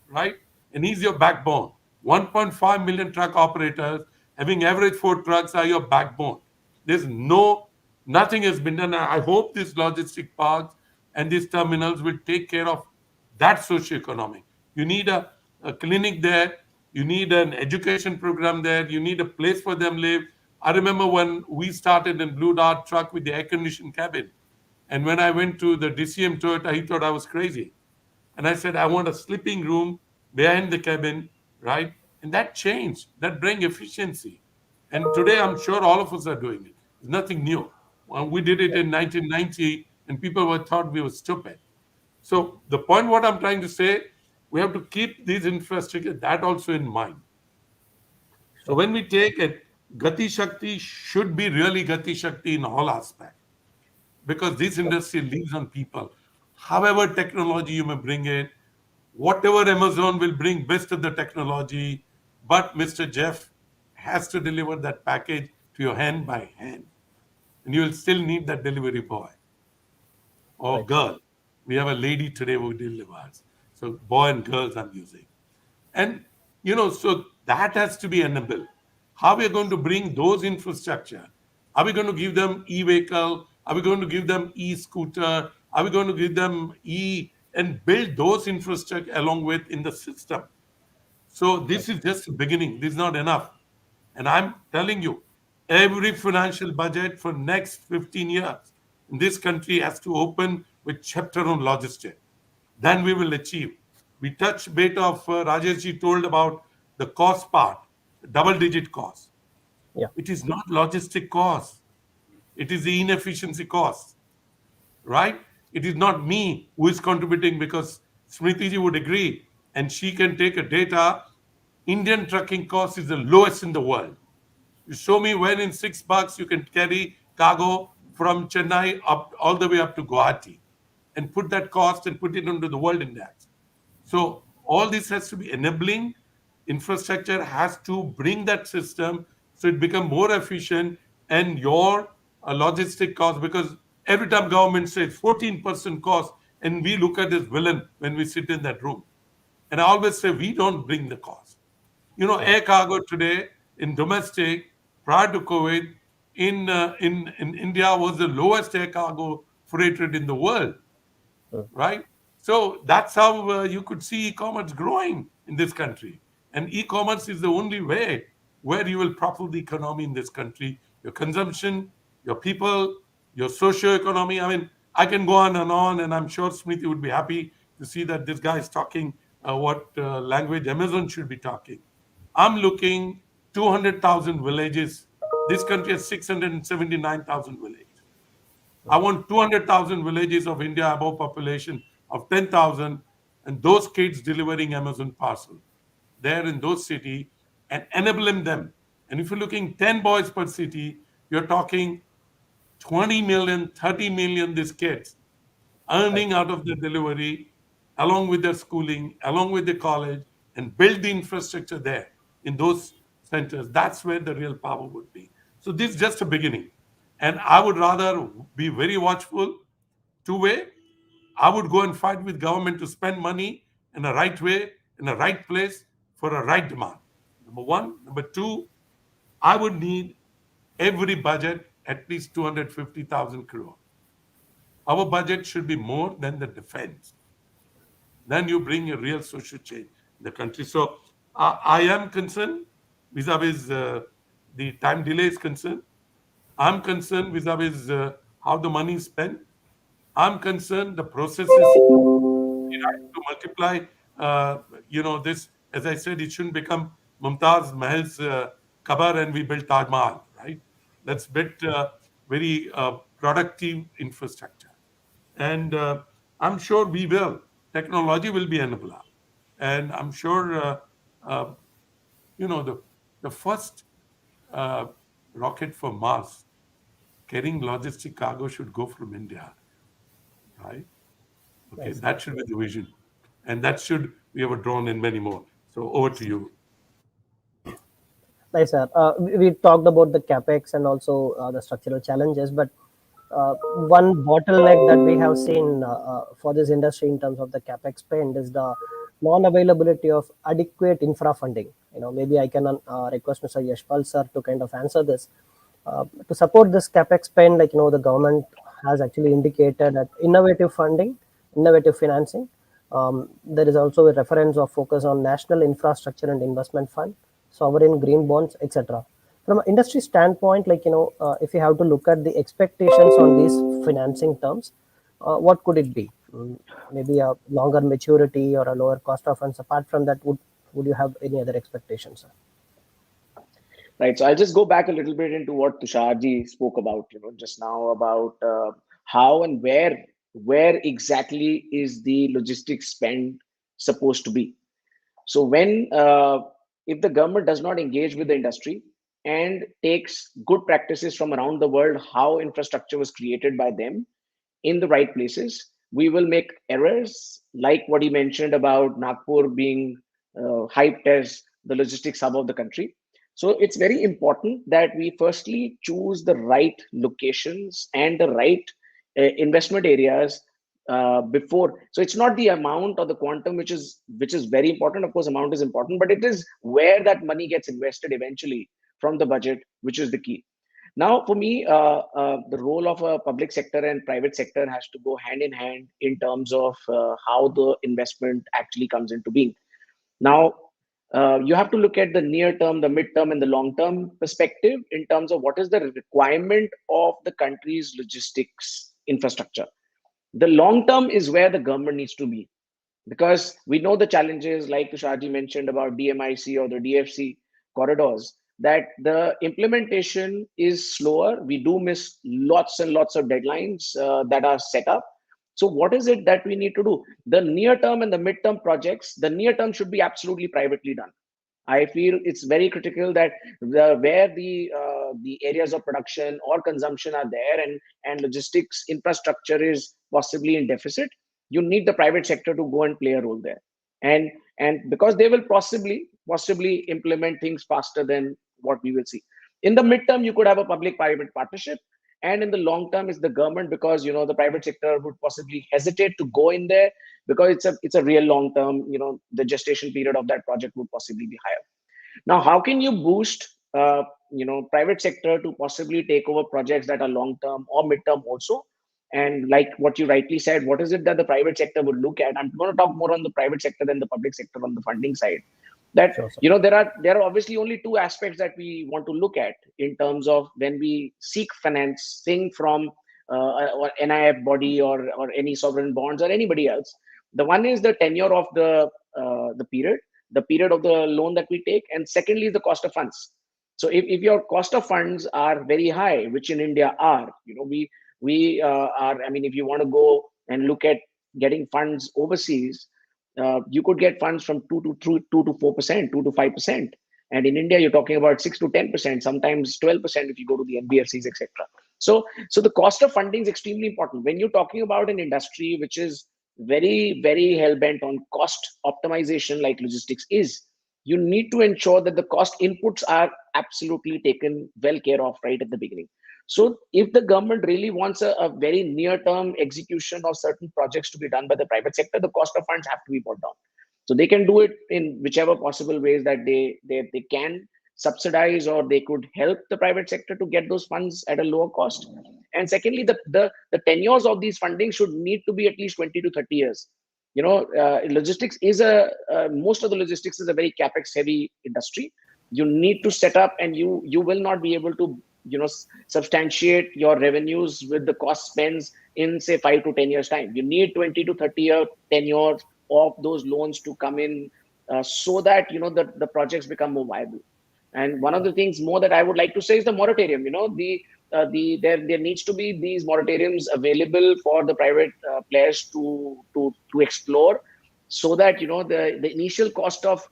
right? And he's your backbone. 1.5 million truck operators having average 4 trucks are your backbone. Nothing has been done. I hope these logistic parks and these terminals will take care of that socioeconomic. You need a clinic there. You need an education program there. You need a place for them live. I remember when we started in Blue Dart truck with the air conditioned cabin. And when I went to the DCM Toyota, he thought I was crazy. And I said, I want a sleeping room behind the cabin, right? And that changed. That bring efficiency. And today, I'm sure all of us are doing it. It's nothing new. Well, we did it in 1990, and people were thought we were stupid. So the point, what I'm trying to say, we have to keep these infrastructure that also in mind. So when we take it, Gati Shakti should be really Gati Shakti in all aspects because this industry lives on people. However, technology you may bring it, whatever Amazon will bring best of the technology, but Mr. Jeff has to deliver that package to your hand by hand. And you will still need that delivery boy or Right. girl. We have a lady today who delivers. So boy and girls I'm using. And so that has to be enabled. How we are going to bring those infrastructure? Are we going to give them e-vehicle? Are we going to give them e-scooter? Are we going to give them and build those infrastructure along with in the system? So this is just the beginning. This is not enough. And I'm telling you, every financial budget for next 15 years in this country has to open with chapter on logistics. Then we will achieve. We touched bit of Rajesh told about the cost part, double digit cost. Yeah. It is not logistic cost. It is the inefficiency cost, right? It is not me who is contributing because Smriti ji would agree and she can take a data. Indian trucking cost is the lowest in the world. You show me when in $6 you can carry cargo from Chennai up all the way up to Guwahati and put that cost and put it into the world index. So all this has to be enabling. Infrastructure has to bring that system so it become more efficient and your logistic cost because every time government says 14% cost and we look at this villain when we sit in that room. And I always say we don't bring the cost. Air cargo today in domestic prior to COVID in India was the lowest air cargo freight rate in the world, right? So that's how you could see e-commerce growing in this country. And e-commerce is the only way where you will propel the economy in this country, your consumption, your people, your socio-economy. I mean, I can go on, and I'm sure Smriti would be happy to see that this guy is talking what language Amazon should be talking. I'm looking 200,000 villages. This country has 679,000 villages. I want 200,000 villages of India above population of 10,000 and those kids delivering Amazon parcel there in those city and enabling them. And if you're looking 10 boys per city, you're talking 20 million, 30 million these kids earning out of the delivery along with their schooling, along with the college and build the infrastructure there in those centers. That's where the real power would be. So this is just a beginning. And I would rather be very watchful two-way. I would go and fight with government to spend money in a right way, in a right place, for a right demand. Number one. Number two, I would need every budget at least 250,000 crore. Our budget should be more than the defense. Then you bring a real social change in the country. So I am concerned vis-a-vis the time delay is concerned. I'm concerned vis-a-vis how the money is spent. I'm concerned the process is to multiply. This, as I said, it shouldn't become Mumtaz Mahal's kabar and we build Taj Mahal, right? Let's build very productive infrastructure. And I'm sure we will. Technology will be enabler. And I'm sure, uh, the first uh, rocket for Mars carrying logistic cargo should go from India, right? Okay, Nice. that should be the vision. And that should be our drawn in many more. So over to you. Nice, sir. We talked about the capex and also the structural challenges, but one bottleneck that we have seen for this industry in terms of the capex spend is the non-availability of adequate infra funding. Maybe I can request Mr. Yashpal sir to kind of answer this. To support this capex spend, the government has actually indicated that innovative funding, innovative financing. There is also a reference of focus on national infrastructure and investment fund, sovereign green bonds, etc. From an industry standpoint, if you have to look at the expectations on these financing terms, what could it be? Maybe a longer maturity or a lower cost of funds. Apart from that, would you have any other expectations, sir? Right. So I'll just go back a little bit into what Tusharji spoke about, just now about how and where exactly is the logistics spend supposed to be. So when if the government does not engage with the industry and takes good practices from around the world, how infrastructure was created by them in the right places, we will make errors like what he mentioned about Nagpur being hyped as the logistics hub of the country. So it's very important that we firstly choose the right locations and the right investment areas before. So it's not the amount or the quantum which is very important. Of course, amount is important, but it is where that money gets invested eventually from the budget, which is the key. Now, for me, the role of a public sector and private sector has to go hand in hand in terms of how the investment actually comes into being. Now, you have to look at the near term, the mid term, and the long term perspective in terms of what is the requirement of the country's logistics infrastructure. The long term is where the government needs to be, because we know the challenges like Tusharji mentioned about DMIC or the DFC corridors, that the implementation is slower. We do miss lots and lots of deadlines that are set up. So what is it that we need to do? The near term and the mid term projects, the near term should be absolutely privately done. I feel it's very critical that where the areas of production or consumption are there, and logistics infrastructure is possibly in deficit, you need the private sector to go and play a role there, and because they will possibly implement things faster than what we will see. In the midterm, you could have a public private partnership, and in the long term is the government, because the private sector would possibly hesitate to go in there because it's a real long term. The gestation period of that project would possibly be higher. Now, how can you boost private sector to possibly take over projects that are long term or mid term also? And like what you rightly said, what is it that the private sector would look at? I'm going to talk more on the private sector than the public sector on the funding side. That Sure, sir. there are obviously only two aspects that we want to look at in terms of when we seek financing from or NIF body or any sovereign bonds or anybody else. The one is the tenure of the period of the loan that we take, and secondly is the cost of funds. So if your cost of funds are very high, which in India are, are, I mean, if you want to go and look at getting funds overseas, you could get funds from 2 to 4%, 2 to 5%. And in India, you're talking about 6 to 10%, sometimes 12% if you go to the NBFCs, etc. So the cost of funding is extremely important. When you're talking about an industry which is very, very hell bent on cost optimization, like logistics is, you need to ensure that the cost inputs are absolutely taken well care of right at the beginning. So if the government really wants a very near term execution of certain projects to be done by the private sector, the cost of funds have to be brought down. So they can do it in whichever possible ways that they can subsidize, or they could help the private sector to get those funds at a lower cost. And secondly, the tenures of these funding should need to be at least 20 to 30 years. Logistics is most of the logistics is a very capex heavy industry. You need to set up, and you will not be able to substantiate your revenues with the cost spends in say 5 to 10 years time. You need 20 to 30 year tenure of those loans to come in, so that the projects become more viable. And one of the things more that I would like to say is the moratorium. There needs to be these moratoriums available for the private players to explore, so that the initial cost of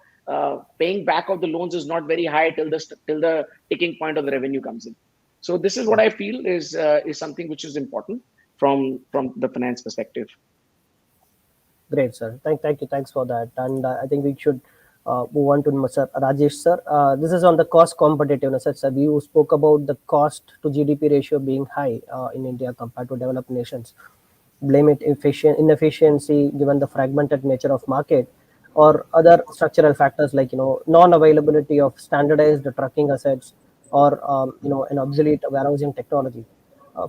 paying back of the loans is not very high till the ticking point of the revenue comes in. So this is what I feel is something which is important from the finance perspective. Great, sir. Thank you. Thanks for that. And I think we should move on to Mr. Rajesh, sir. This is on the cost competitiveness. Sir, you spoke about the cost to GDP ratio being high in India compared to developed nations. Blame it inefficiency given the fragmented nature of market, or other structural factors like non-availability of standardized trucking assets, or an obsolete warehousing technology.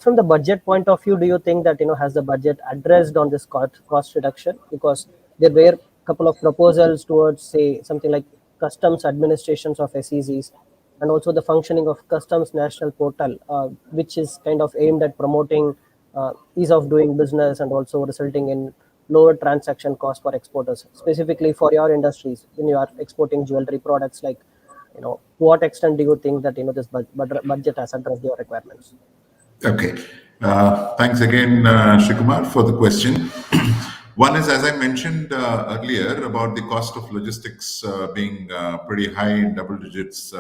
From the budget point of view, do you think that has the budget addressed on this cost reduction? Because there were a couple of proposals towards, say, something like customs administrations of SEZs, and also the functioning of customs national portal, which is kind of aimed at promoting ease of doing business and also resulting in lower transaction cost for exporters, specifically for your industries when you are exporting jewelry products. Like, to what extent do you think that this budget has addressed your requirements? Okay. Thanks again, Shikumar, for the question. One is, as I mentioned earlier, about the cost of logistics being pretty high in double digits.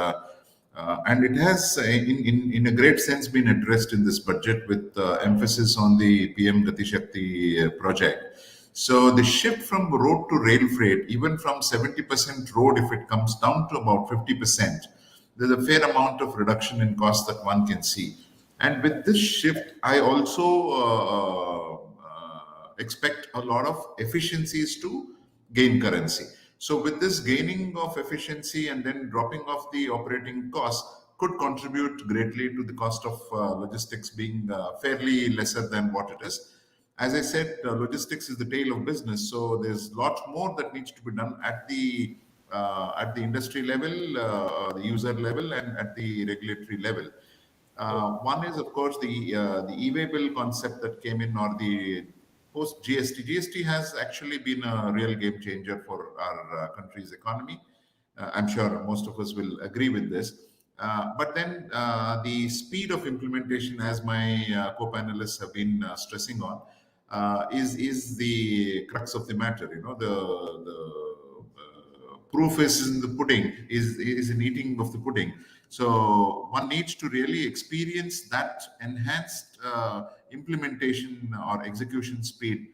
And it has, in a great sense, been addressed in this budget with emphasis on the PM Gati Shakti project. So the shift from road to rail freight, even from 70% road, if it comes down to about 50%, there's a fair amount of reduction in cost that one can see. And with this shift, I also expect a lot of efficiencies to gain currency. So with this gaining of efficiency and then dropping off the operating costs could contribute greatly to the cost of logistics being fairly lesser than what it is. As I said, logistics is the tail of business, so there's a lot more that needs to be done at the industry level, the user level, and at the regulatory level. One is, of course, the e-way bill concept that came in, or the post GST. GST has actually been a real game changer for our country's economy. I'm sure most of us will agree with this. But then the speed of implementation, as my co-panelists have been stressing on, is the crux of the matter. The proof is in the pudding, is in eating of the pudding. So one needs to really experience that enhanced implementation or execution speed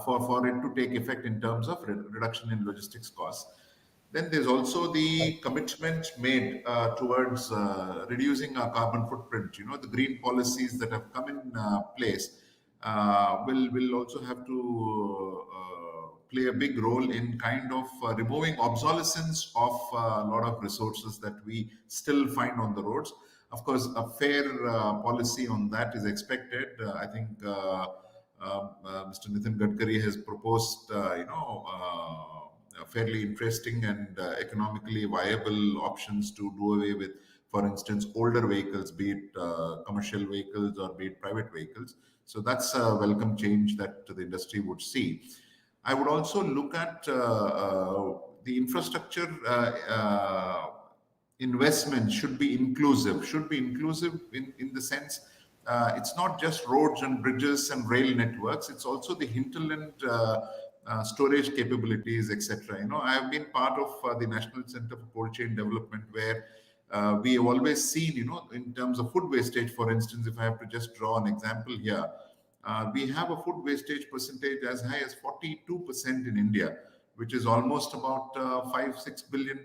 for it to take effect in terms of reduction in logistics costs. Then there's also the commitment made towards reducing our carbon footprint. The green policies that have come in place will also have to play a big role in kind of removing obsolescence of a lot of resources that we still find on the roads. Of course, a fair policy on that is expected. I think Mr. Nitin Gadkari has proposed, fairly interesting and economically viable options to do away with, for instance, older vehicles, be it commercial vehicles or be it private vehicles. So that's a welcome change that the industry would see. I would also look at the infrastructure investment should be inclusive in the sense it's not just roads and bridges and rail networks, it's also the hinterland storage capabilities, etc. I have been part of the National Center for Cold Chain Development, where we have always seen, in terms of food wastage, for instance, if I have to just draw an example here, we have a food wastage percentage as high as 42% in India. which is almost about $5-6 billion.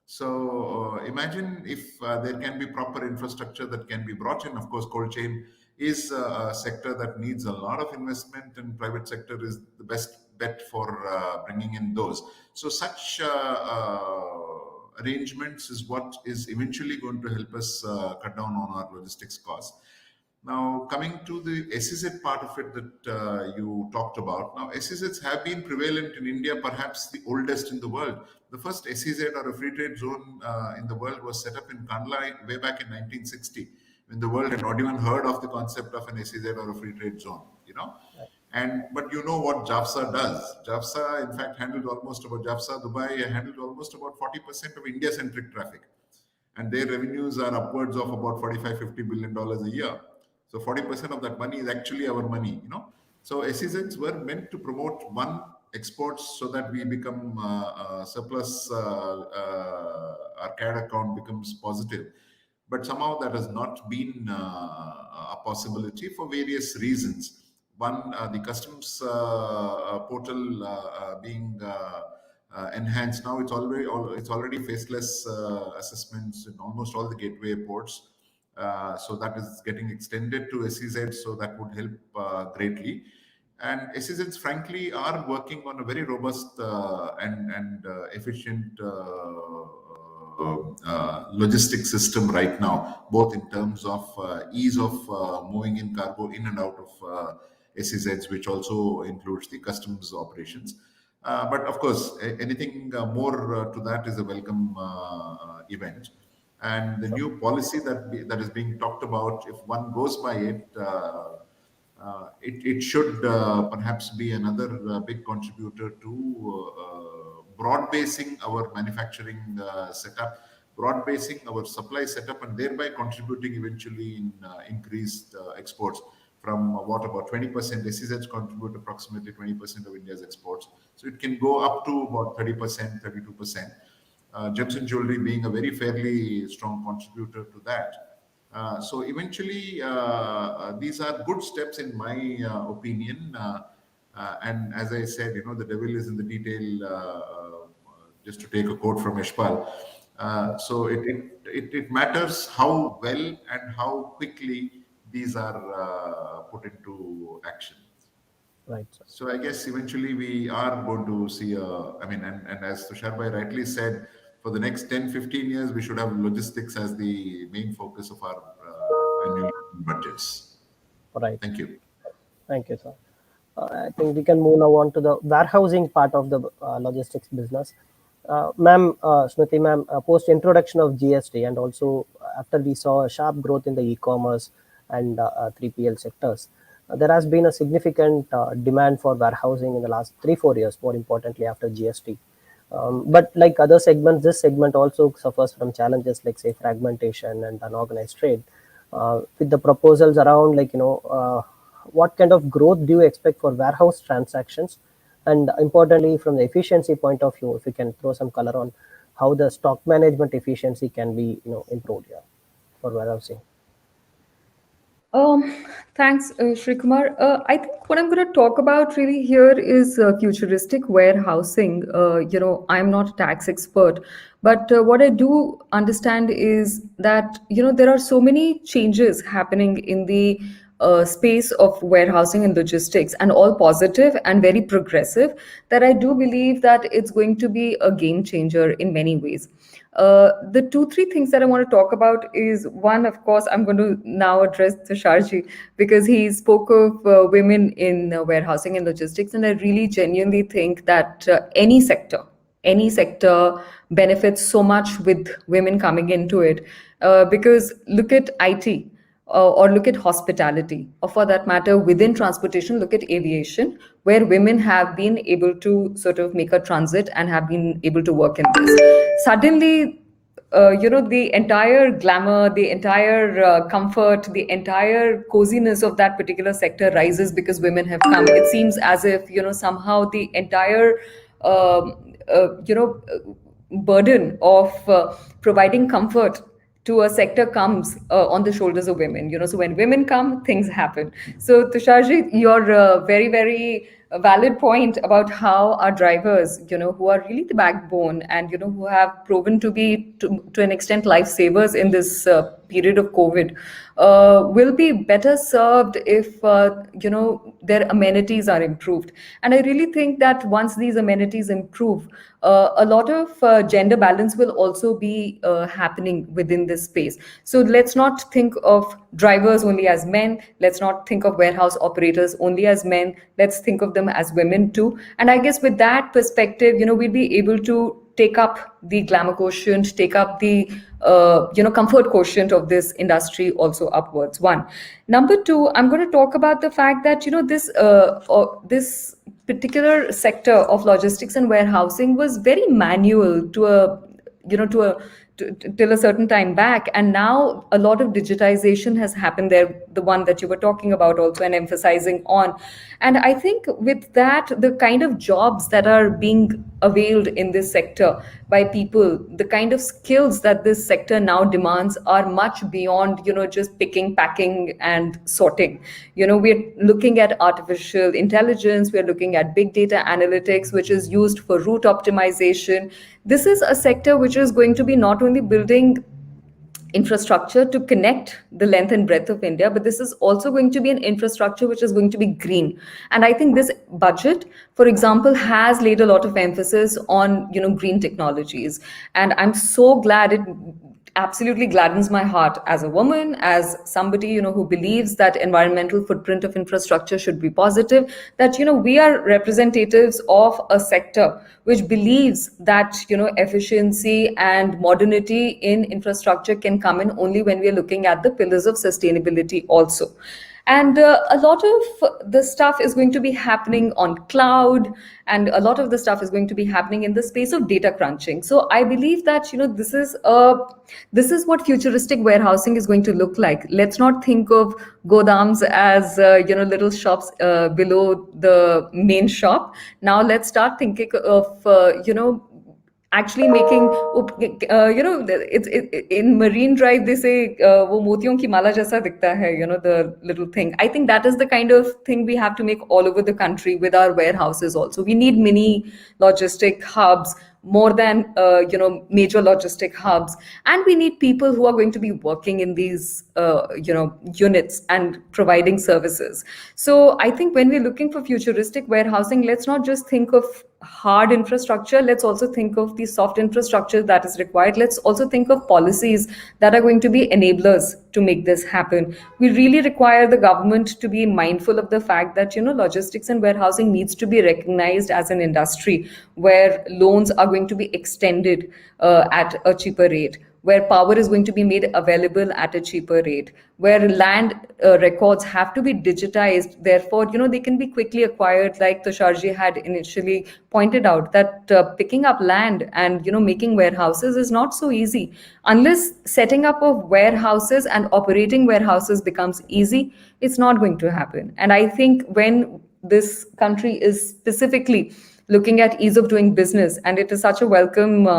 So imagine if there can be proper infrastructure that can be brought in. Of course, cold chain is a sector that needs a lot of investment, and private sector is the best bet for bringing in those. So such arrangements is what is eventually going to help us cut down on our logistics costs. Now, coming to the SEZ part of it that you talked about. Now, SEZs have been prevalent in India, perhaps the oldest in the world. The first SEZ, or a free trade zone in the world, was set up in Kandla way back in 1960, when the world had not even heard of the concept of an SEZ or a free trade zone, you know. But you know what JAFSA does. JAFSA, in fact, JAFSA Dubai handled almost about 40% of India-centric traffic. And their revenues are upwards of about $45-50 billion a year. So 40% of that money is actually our money, you know. So SEZs were meant to promote exports, so that we become surplus, our CAD account becomes positive. But somehow that has not been a possibility for various reasons. One, the customs portal being enhanced. Now it's already faceless assessments in almost all the gateway ports. So that is getting extended to SEZ, so that would help greatly. And SEZs, frankly, are working on a very robust and efficient logistics system right now, both in terms of ease of moving in cargo in and out of SEZs, which also includes the customs operations. But of course, anything more to that is a welcome event. And the new policy that is being talked about, if one goes by it, it should perhaps be another big contributor to broad-basing our manufacturing setup, broad-basing our supply setup, and thereby contributing eventually in increased exports. From what, about 20%, SEZs contribute approximately 20% of India's exports. So it can go up to about 30%, 32%. Gems and jewelry being a very fairly strong contributor to that. So eventually, these are good steps in my opinion. And as I said, you know, the devil is in the detail, just to take a quote from Yashpal. So it matters how well and how quickly these are put into action. Right, sir. So I guess eventually we are going to see and as Tushar Bhai rightly said, for the next 10-15 years, we should have logistics as the main focus of our annual budgets. Right. Thank you. Thank you, sir. I think we can move now on to the warehousing part of the logistics business. Ma'am, Smriti ma'am, post introduction of GST, and also after we saw a sharp growth in the e-commerce and 3PL sectors, there has been a significant demand for warehousing in the last 3-4 years, more importantly after GST. But like other segments, this segment also suffers from challenges like, say, fragmentation and unorganized trade. With the proposals around, what kind of growth do you expect for warehouse transactions? And importantly, from the efficiency point of view, if you can throw some color on how the stock management efficiency can be, improved here for warehousing. Thanks, Shri Kumar. I think what I'm going to talk about really here is futuristic warehousing. I'm not a tax expert, but what I do understand is that, there are so many changes happening in the space of warehousing and logistics, and all positive and very progressive, that I do believe that it's going to be a game changer in many ways. The 2-3 things that I want to talk about is, one, of course, I'm going to now address Tusharji, because he spoke of women in warehousing and logistics, and I really genuinely think that any sector benefits so much with women coming into it, because look at IT. Or look at hospitality, or for that matter, within transportation, look at aviation, where women have been able to sort of make a transit and have been able to work in this. Suddenly, the entire glamour, the entire comfort, the entire coziness of that particular sector rises because women have come. It seems as if, somehow the entire, burden of providing comfort to a sector comes on the shoulders of women. So when women come, things happen. So Tusharji, you're very, very a valid point about how our drivers, who are really the backbone and, who have proven to be, to an extent, lifesavers in this period of COVID, will be better served if, their amenities are improved. And I really think that once these amenities improve, a lot of gender balance will also be happening within this space. So let's not think of drivers only as men. Let's not think of warehouse operators only as men. Let's think of them as women too. And I guess with that perspective, we'll be able to take up the glamour quotient, take up the comfort quotient of this industry also upwards. One. Number two, I'm going to talk about the fact that this particular sector of logistics and warehousing was very manual to a you know to a till a certain time back, and now a lot of digitization has happened there, the one that you were talking about also and emphasizing on. And I think with that, the kind of jobs that are being availed in this sector by people, the kind of skills that this sector now demands are much beyond just picking, packing and sorting. We're looking at artificial intelligence, we're looking at big data analytics, which is used for route optimization. This is a sector which is going to be not only building infrastructure to connect the length and breadth of India, but this is also going to be an infrastructure which is going to be green. And I think this budget, for example, has laid a lot of emphasis on green technologies. And I'm so glad, it absolutely gladdens my heart as a woman, as somebody who believes that environmental footprint of infrastructure should be positive, that we are representatives of a sector which believes that efficiency and modernity in infrastructure can come in only when we are looking at the pillars of sustainability also. And a lot of the stuff is going to be happening on cloud, and a lot of the stuff is going to be happening in the space of data crunching. So I believe that this is what futuristic warehousing is going to look like. Let's not think of godams as little shops below the main shop. Now let's start thinking of actually making in Marine Drive they say wo motiyon ki mala jaisa dikhta hai, the little thing. I think that is the kind of thing we have to make all over the country with our warehouses also. We need mini logistic hubs more than major logistic hubs, and we need people who are going to be working in these units and providing services. So I think when we're looking for futuristic warehousing, let's not just think of hard infrastructure, let's also think of the soft infrastructure that is required. Let's also think of policies that are going to be enablers to make this happen. We really require the government to be mindful of the fact that logistics and warehousing needs to be recognized as an industry where loans are going to be extended at a cheaper rate, where power is going to be made available at a cheaper rate, where land records have to be digitized. Therefore, they can be quickly acquired, like Tusharji had initially pointed out, that picking up land and, making warehouses is not so easy. Unless setting up of warehouses and operating warehouses becomes easy, it's not going to happen. And I think when this country is specifically looking at ease of doing business, and it is such a welcome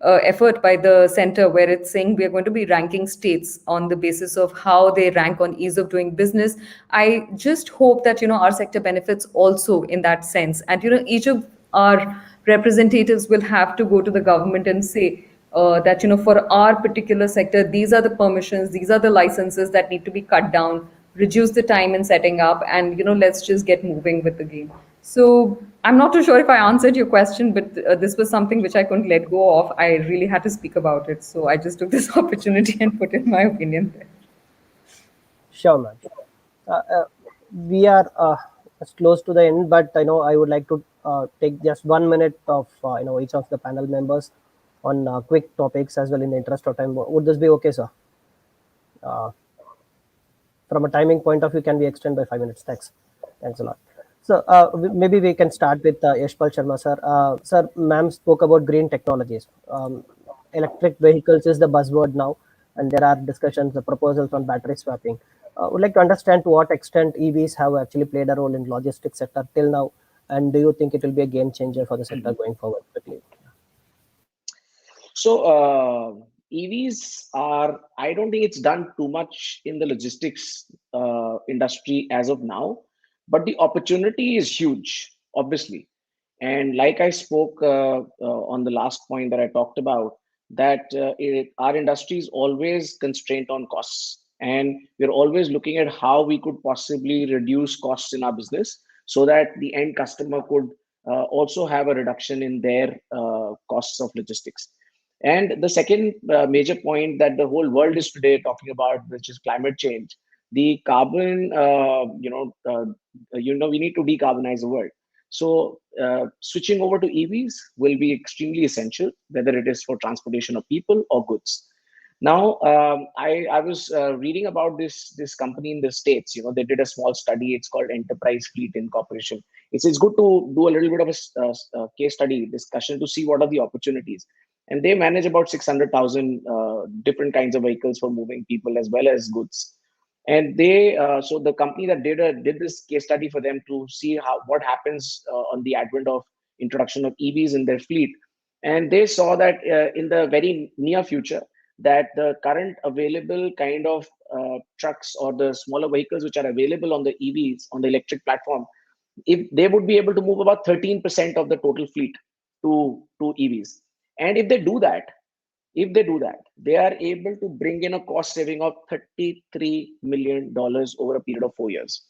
effort by the center, where it's saying we are going to be ranking states on the basis of how they rank on ease of doing business. I just hope that our sector benefits also in that sense, and each of our representatives will have to go to the government and say that for our particular sector, these are the permissions, these are the licenses that need to be cut down, reduce the time in setting up, and let's just get moving with the game. So I'm not too sure if I answered your question, but this was something which I couldn't let go of. I really had to speak about it, so I just took this opportunity and put in my opinion there. Sure, ma'am. We are close to the end, but I would like to take just 1 minute of each of the panel members on quick topics as well, in the interest of time. Would this be okay, sir? From a timing point of view, can we extend by 5 minutes? Thanks a lot. So maybe we can start with Yashpal Sharma, sir. Sir, ma'am spoke about green technologies. Electric vehicles is the buzzword now, and there are discussions, the proposals on battery swapping. Would like to understand to what extent EVs have actually played a role in logistics sector till now, and do you think it will be a game changer for the sector going forward quickly? So EVs are, I don't think it's done too much in the logistics industry as of now, but the opportunity is huge. obviously. And like I spoke on the last point that I talked about, that our industry is always constrained on costs. And we're always looking at how we could possibly reduce costs in our business so that the end customer could also have a reduction in their costs of logistics. And the second major point that the whole world is today talking about, which is climate change, the carbon, we need to decarbonize the world. So switching over to EVs will be extremely essential, whether it is for transportation of people or goods. Now, I was reading about this company in the States. They did a small study. It's called Enterprise Fleet Incorporation. It's good to do a little bit of a case study discussion to see what are the opportunities. And they manage about 600,000 different kinds of vehicles for moving people as well as goods. And so the company that did this case study for them to see what happens on the advent of introduction of EVs in their fleet. And they saw that in the very near future, that the current available kind of trucks or the smaller vehicles which are available on the EVs, on the electric platform, if they would be able to move about 13% of the total fleet to EVs. And if they do that, they are able to bring in a cost saving of $33 million over a period of 4 years.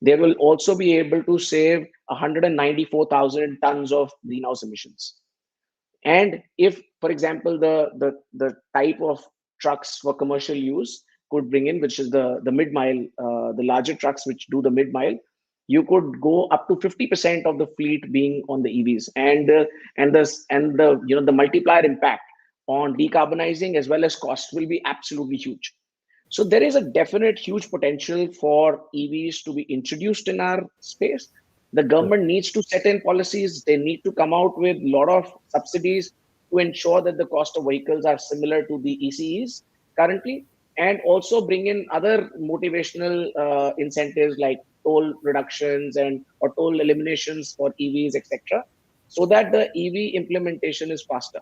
They will also be able to save 194,000 tons of greenhouse emissions. And if, for example, the type of trucks for commercial use could bring in, which is the mid mile, the larger trucks which do the mid mile, you could go up to 50% of the fleet being on the EVs, and the multiplier impact on decarbonizing as well as cost will be absolutely huge. So there is a definite huge potential for EVs to be introduced in our space. The government needs to set in policies. They need to come out with a lot of subsidies to ensure that the cost of vehicles are similar to the ECEs currently, and also bring in other motivational incentives like toll reductions and or toll eliminations for EVs, etc., so that the EV implementation is faster.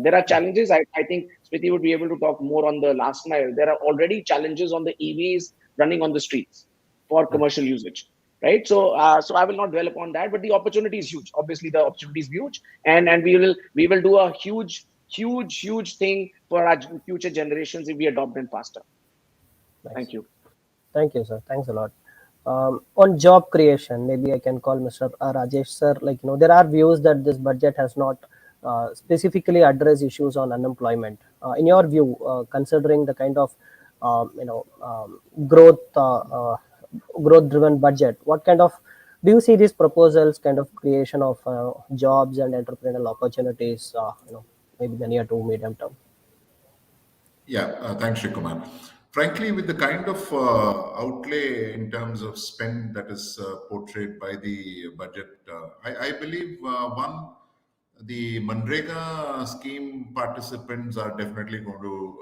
There are challenges. I think Smriti would be able to talk more on the last mile. There are already challenges on the EVs running on the streets for commercial usage, right? So I will not dwell upon that, but the opportunity is huge. Obviously, the opportunity is huge, and we will do a huge thing for our future generations if we adopt them faster. Nice. Thank you. Thank you, sir. Thanks a lot. On job creation, maybe I can call Mr. Rajesh, sir. There are views that this budget has not specifically addressed issues on unemployment. In your view, considering the kind of growth growth-driven budget, what kind of do you see these proposals kind of creation of jobs and entrepreneurial opportunities? Maybe the near to medium term. Yeah, thanks, Shikumar. Frankly, with the kind of outlay in terms of spend that is portrayed by the budget, I believe the Manrega scheme participants are definitely going to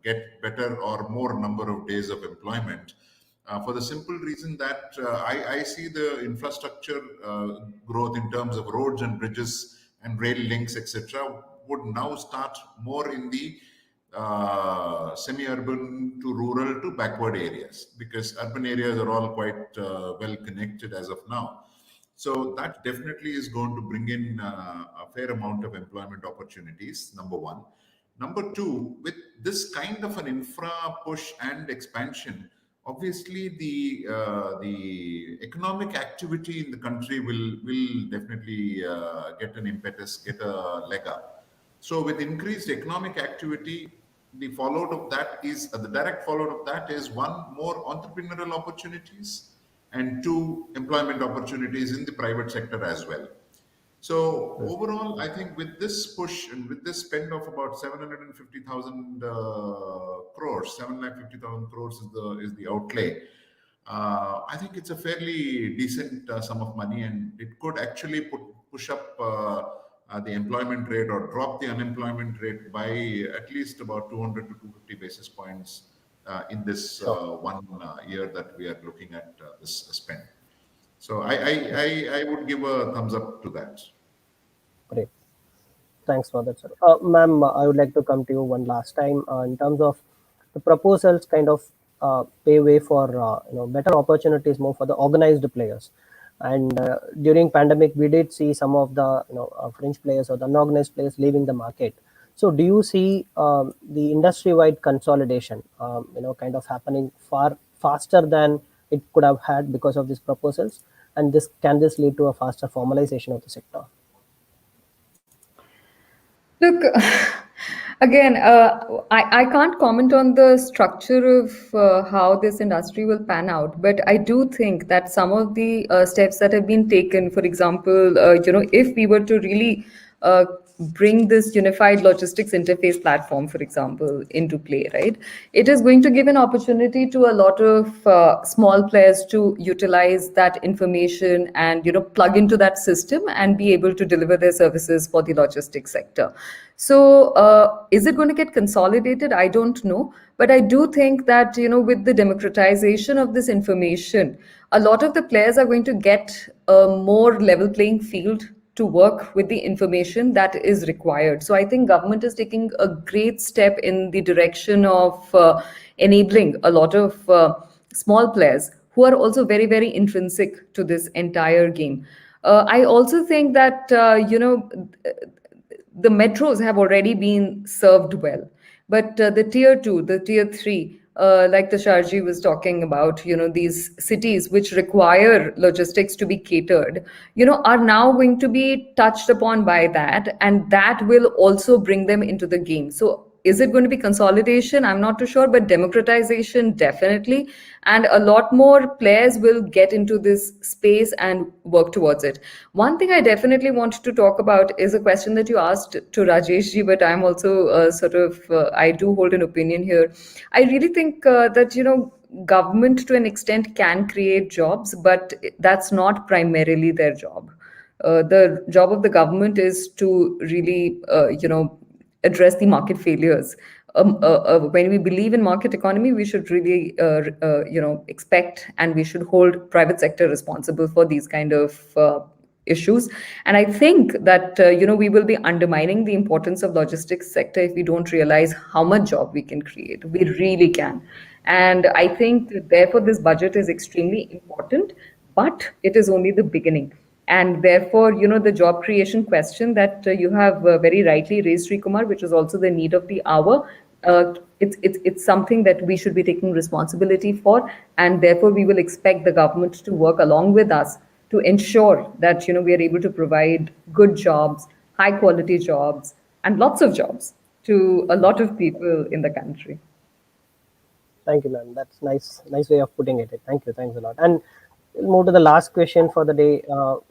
get better or more number of days of employment. For the simple reason that I see the infrastructure growth in terms of roads and bridges and rail links, etc., would now start more in the semi-urban to rural to backward areas, because urban areas are all quite well connected as of now. So that definitely is going to bring in a fair amount of employment opportunities, number one. Number two, with this kind of an infra push and expansion, obviously the economic activity in the country will definitely get an impetus, get a leg up. So with increased economic activity, the fallout of that is the direct fallout of that is one, more entrepreneurial opportunities, and two, employment opportunities in the private sector as well. So overall, I think with this push and with this spend of about 750,000 crores, 750,000 crores is the outlay. I think it's a fairly decent sum of money, and it could actually push up the employment rate or drop the unemployment rate by at least about 200 to 250 basis points in this one year that we are looking at this spend. So I would give a thumbs up to that. Great. Thanks for that, sir. Ma'am, I would like to come to you one last time in terms of the proposals kind of pave way for better opportunities more for the organized players. And during pandemic, we did see some of the fringe players or the unorganized players leaving the market. So do you see the industry-wide consolidation kind of happening far faster than it could have had because of these proposals? And this lead to a faster formalization of the sector? Look, again, I can't comment on the structure of how this industry will pan out, but I do think that some of the steps that have been taken, for example, if we were to really bring this unified logistics interface platform, for example, into play, right? It is going to give an opportunity to a lot of small players to utilize that information and plug into that system and be able to deliver their services for the logistics sector. So, is it going to get consolidated? I don't know, but I do think that with the democratization of this information, a lot of the players are going to get a more level playing field to work with the information that is required. So I think government is taking a great step in the direction of enabling a lot of small players who are also very, very intrinsic to this entire game. I also think that the metros have already been served well, but the tier 2, the tier 3, like the Sharji was talking about, these cities which require logistics to be catered, are now going to be touched upon by that, and that will also bring them into the game. So is it going to be consolidation? I'm not too sure, but democratization definitely. And a lot more players will get into this space and work towards it. One thing I definitely want to talk about is a question that you asked to Rajesh ji, but I'm also I do hold an opinion here. I really think that, government to an extent can create jobs, but that's not primarily their job. The job of the government is to really, address the market failures. When we believe in market economy, we should really, expect, and we should hold private sector responsible for these kind of issues. And I think that we will be undermining the importance of logistics sector if we don't realize how much job we can create. We really can. And I think therefore this budget is extremely important, but it is only the beginning. And therefore, the job creation question that you have very rightly raised, Sri Kumar, which is also the need of the hour, it's something that we should be taking responsibility for, and therefore we will expect the government to work along with us to ensure that we are able to provide good jobs, high quality jobs, and lots of jobs to a lot of people in the country. Thank you, ma'am. That's nice way of putting it. Thank you. Thanks a lot. And we'll move to the last question for the day. I'll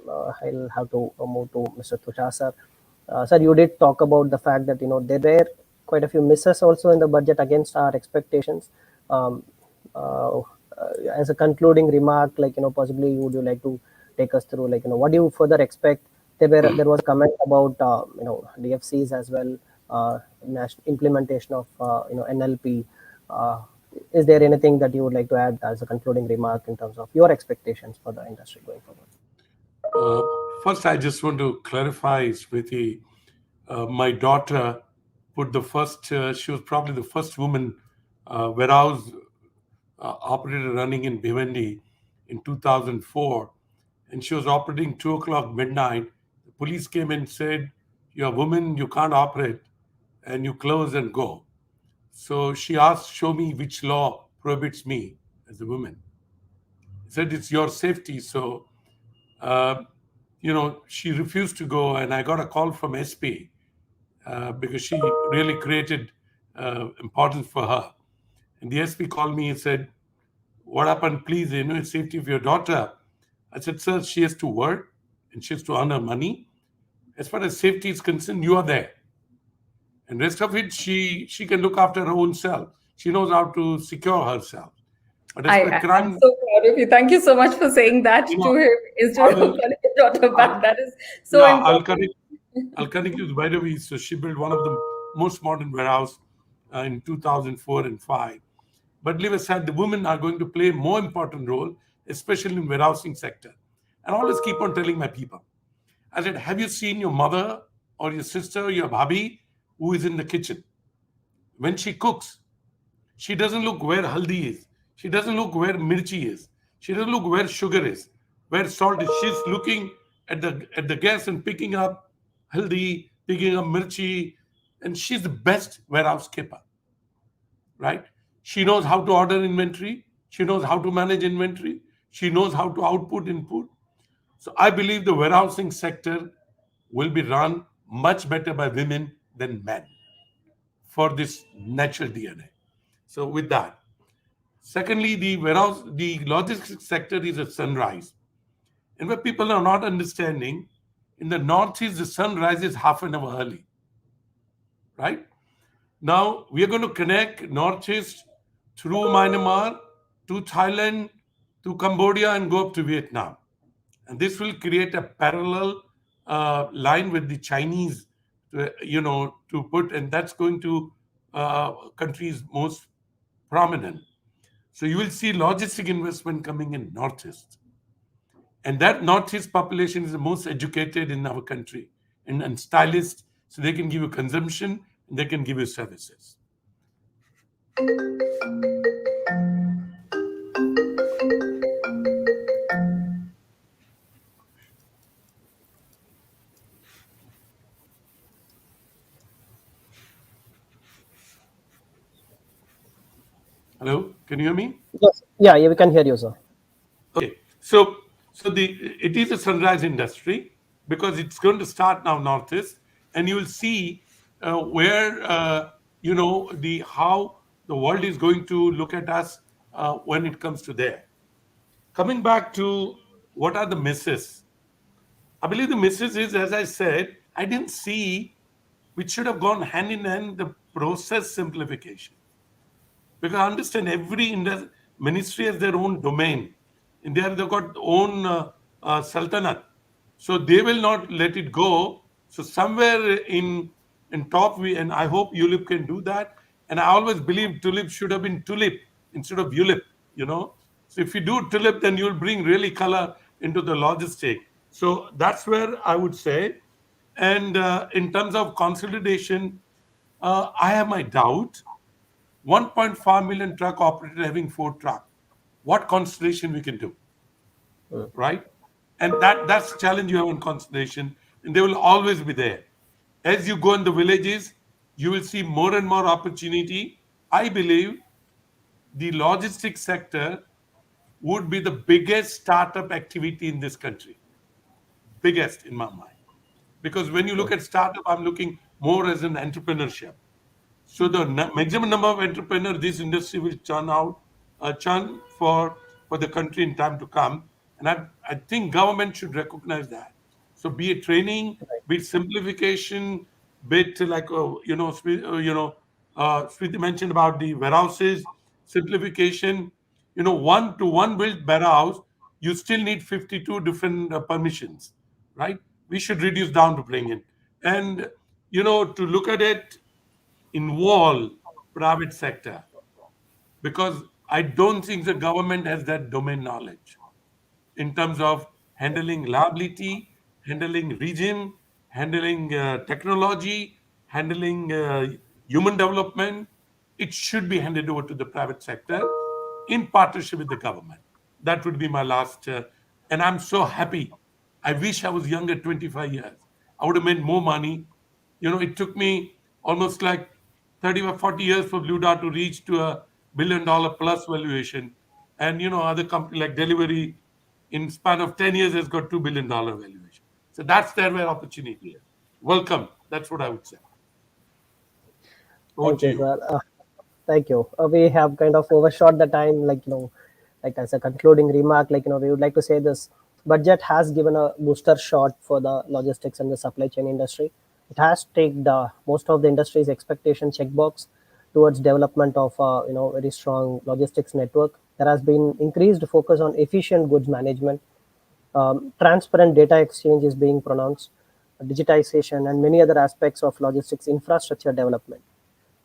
have to move to Mr. Tushar sir. Sir, you did talk about the fact that there were quite a few misses also in the budget against our expectations. Um, uh, as a concluding remark, possibly would you like to take us through, what do you further expect? There was a comment about DFCs as well, implementation of NLP. Uh, is there anything that you would like to add as a concluding remark in terms of your expectations for the industry going forward? First, I just want to clarify, Smriti. My daughter put the first, she was probably the first woman warehouse operator running in Bhiwandi in 2004. And she was operating 2 o'clock midnight. The police came and said, "You're a woman, you can't operate, and you close and go." So she asked, "Show me which law prohibits me as a woman." I said, "It's your safety." So, uh, she refused to go, and I got a call from SP because she really created importance for her. And the SP called me and said, "What happened? Please, it's safety of your daughter." I said, "Sir, she has to work and she has to earn her money. As far as safety is concerned, you are there. And rest of it, she can look after her own self. She knows how to secure herself. But as for I'm crime, so proud of you. Thank you so much for saying that you to know, him instead I of will, calling his daughter I, back. That is so yeah, important. I'll connect you to Vaidavi. So she built one of the most modern warehouse in 2004 and 5. But leave aside, the women are going to play a more important role, especially in warehousing sector. And I always keep on telling my people, I said, have you seen your mother or your sister or your bhabhi who is in the kitchen? When she cooks, she doesn't look where haldi is. She doesn't look where mirchi is. She doesn't look where sugar is. where salt is. She's looking at the gas and picking up haldi, picking up mirchi, and she's the best warehouse keeper, right? She knows how to order inventory. She knows how to manage inventory. She knows how to output input. So I believe the warehousing sector will be run much better by women than men for this natural DNA. So with that, secondly, the logistics sector is a sunrise. And where people are not understanding, in the Northeast, the sun rises half an hour early, right? Now, we are going to connect Northeast through Myanmar to Thailand, to Cambodia, and go up to Vietnam. And this will create a parallel line with the Chinese, to put, and that's going to countries most prominent. So you will see logistic investment coming in Northeast. And that Northeast population is the most educated in our country and stylists, so they can give you consumption and they can give you services. Hello, can you hear me? Yes. Yeah, we can hear you, sir. Okay, so it is a sunrise industry because it's going to start now Northeast, and you will see where the how the world is going to look at us when it comes to there. Coming back to what are the misses? I believe the misses is, as I said, I didn't see which should have gone hand in hand the process simplification. Because I understand every ministry has their own domain. And they've got own sultanate. So they will not let it go. So somewhere in top, and I hope ULIP can do that. And I always believe tulip should have been tulip instead of ULIP. So if you do tulip, then you'll bring really color into the logistic. So that's where I would say. And in terms of consolidation, I have my doubt. 1.5 million truck operator having 4 truck. What constellation we can do, right? And that's the challenge you have in constellation, and they will always be there. As you go in the villages, you will see more and more opportunity. I believe the logistics sector would be the biggest startup activity in this country. Biggest in my mind. Because when you look at startup, I'm looking more as an entrepreneurship. So the maximum number of entrepreneurs this industry will churn for the country in time to come, and I think government should recognize that. So be it training, be it simplification, be it like Smriti mentioned about the warehouses simplification. One to one built warehouse, you still need 52 different permissions, right? We should reduce down to playing it, and to look at it involve private sector, because I don't think the government has that domain knowledge in terms of handling liability, handling region, handling technology, handling human development. It should be handed over to the private sector in partnership with the government. That would be my last. And I'm so happy. I wish I was younger, 25 years. I would have made more money. It took me almost like 30 or 40 years for Blue Dart to reach to $1 billion plus valuation. And, other company like Delivery, in span of 10 years, has got $2 billion valuation. So that's there where opportunity is. Welcome. That's what I would say. Over Thank to you, you. sir. Thank you. We have kind of overshot the time, like as a concluding remark, we would like to say this budget has given a booster shot for the logistics and the supply chain industry. It has taken the most of the industry's expectation checkbox towards development of very strong logistics network. There has been increased focus on efficient goods management. Transparent data exchange is being pronounced, digitization, and many other aspects of logistics infrastructure development.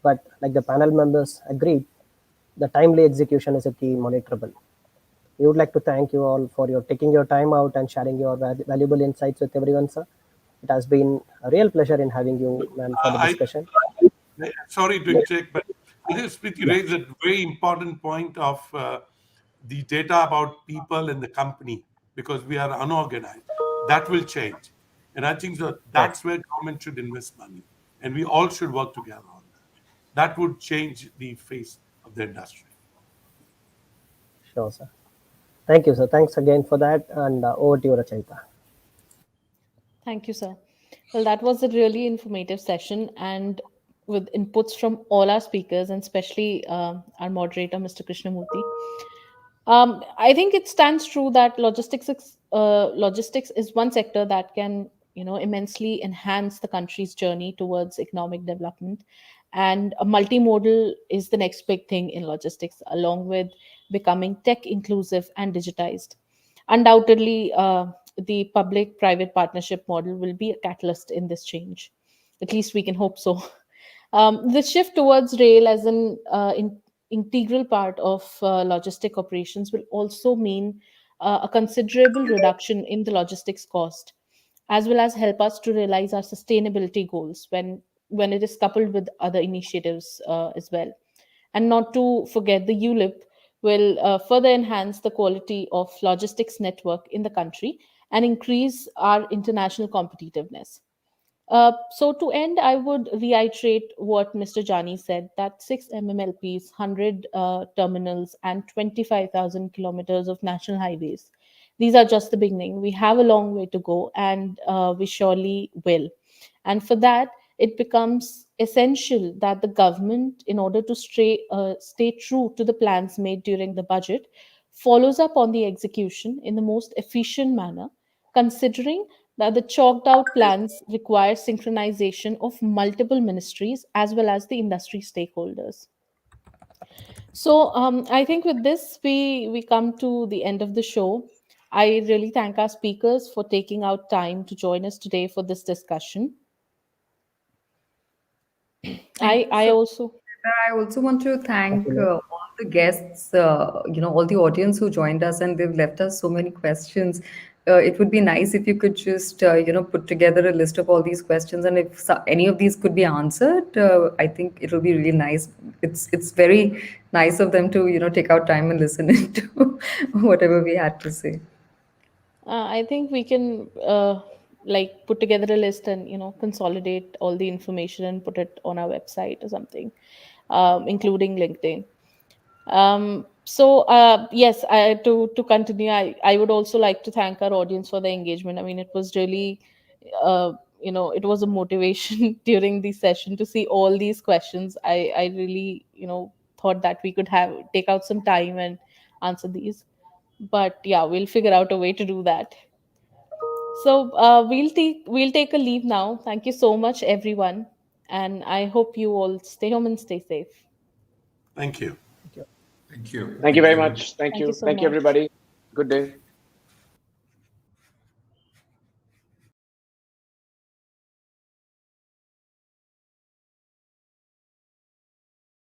But like the panel members agreed, the timely execution is a key monitorable. We would like to thank you all for your taking your time out and sharing your valuable insights with everyone, sir. It has been a real pleasure in having you, ma'am, for the I, discussion. Sorry to interject, but I think Smriti Yeah, raised a very important point of the data about people and the company. because we are unorganized. That will change. And I think that Right. that's where government should invest money. And we all should work together on that. That would change the face of the industry. Sure, sir. Thank you, sir. Thanks again for that. And over to you, Rachayita. Thank you, sir. Well, that was a really informative session and with inputs from all our speakers and especially our moderator, Mr. Krishnamurti. I think it stands true that logistics is one sector that can, immensely enhance the country's journey towards economic development, and a multimodal is the next big thing in logistics, along with becoming tech inclusive and digitized. Undoubtedly, the public-private partnership model will be a catalyst in this change. At least we can hope so. The shift towards rail as an integral part of logistic operations will also mean a considerable reduction in the logistics cost, as well as help us to realize our sustainability goals when it is coupled with other initiatives as well. And not to forget, the ULIP will further enhance the quality of logistics network in the country and increase our international competitiveness. So to end, I would reiterate what Mr. Jani said, that 6 MMLPs, 100 terminals, and 25,000 kilometers of national highways. These are just the beginning. We have a long way to go, and we surely will. And for that, it becomes essential that the government, in order to stay true to the plans made during the budget, follows up on the execution in the most efficient manner, considering that the chalked out plans require synchronization of multiple ministries as well as the industry stakeholders. So I think with this we come to the end of the show. I really thank our speakers for taking out time to join us today for this discussion. Thank you I so also much. I also want to Thank you, thank ma'am. all the guests, all the audience who joined us, and they've left us so many questions. It would be nice if you could just, put together a list of all these questions, and if any of these could be answered, I think it will be really nice. It's very nice of them to, take out time and listen into whatever we had to say. I think we can like put together a list and consolidate all the information and put it on our website or something, including LinkedIn. Yes, to continue, I would also like to thank our audience for the engagement. I mean, it was really, it was a motivation during the session to see all these questions. I really, thought that we could have take out some time and answer these. But yeah, we'll figure out a way to do that. So we'll take a leave now. Thank you so much, everyone, and I hope you all stay home and stay safe. Thank you. Thank you. Thank you. Thank you Thank very you. much. Thank Thank you you. so Thank you, much. everybody. Good day.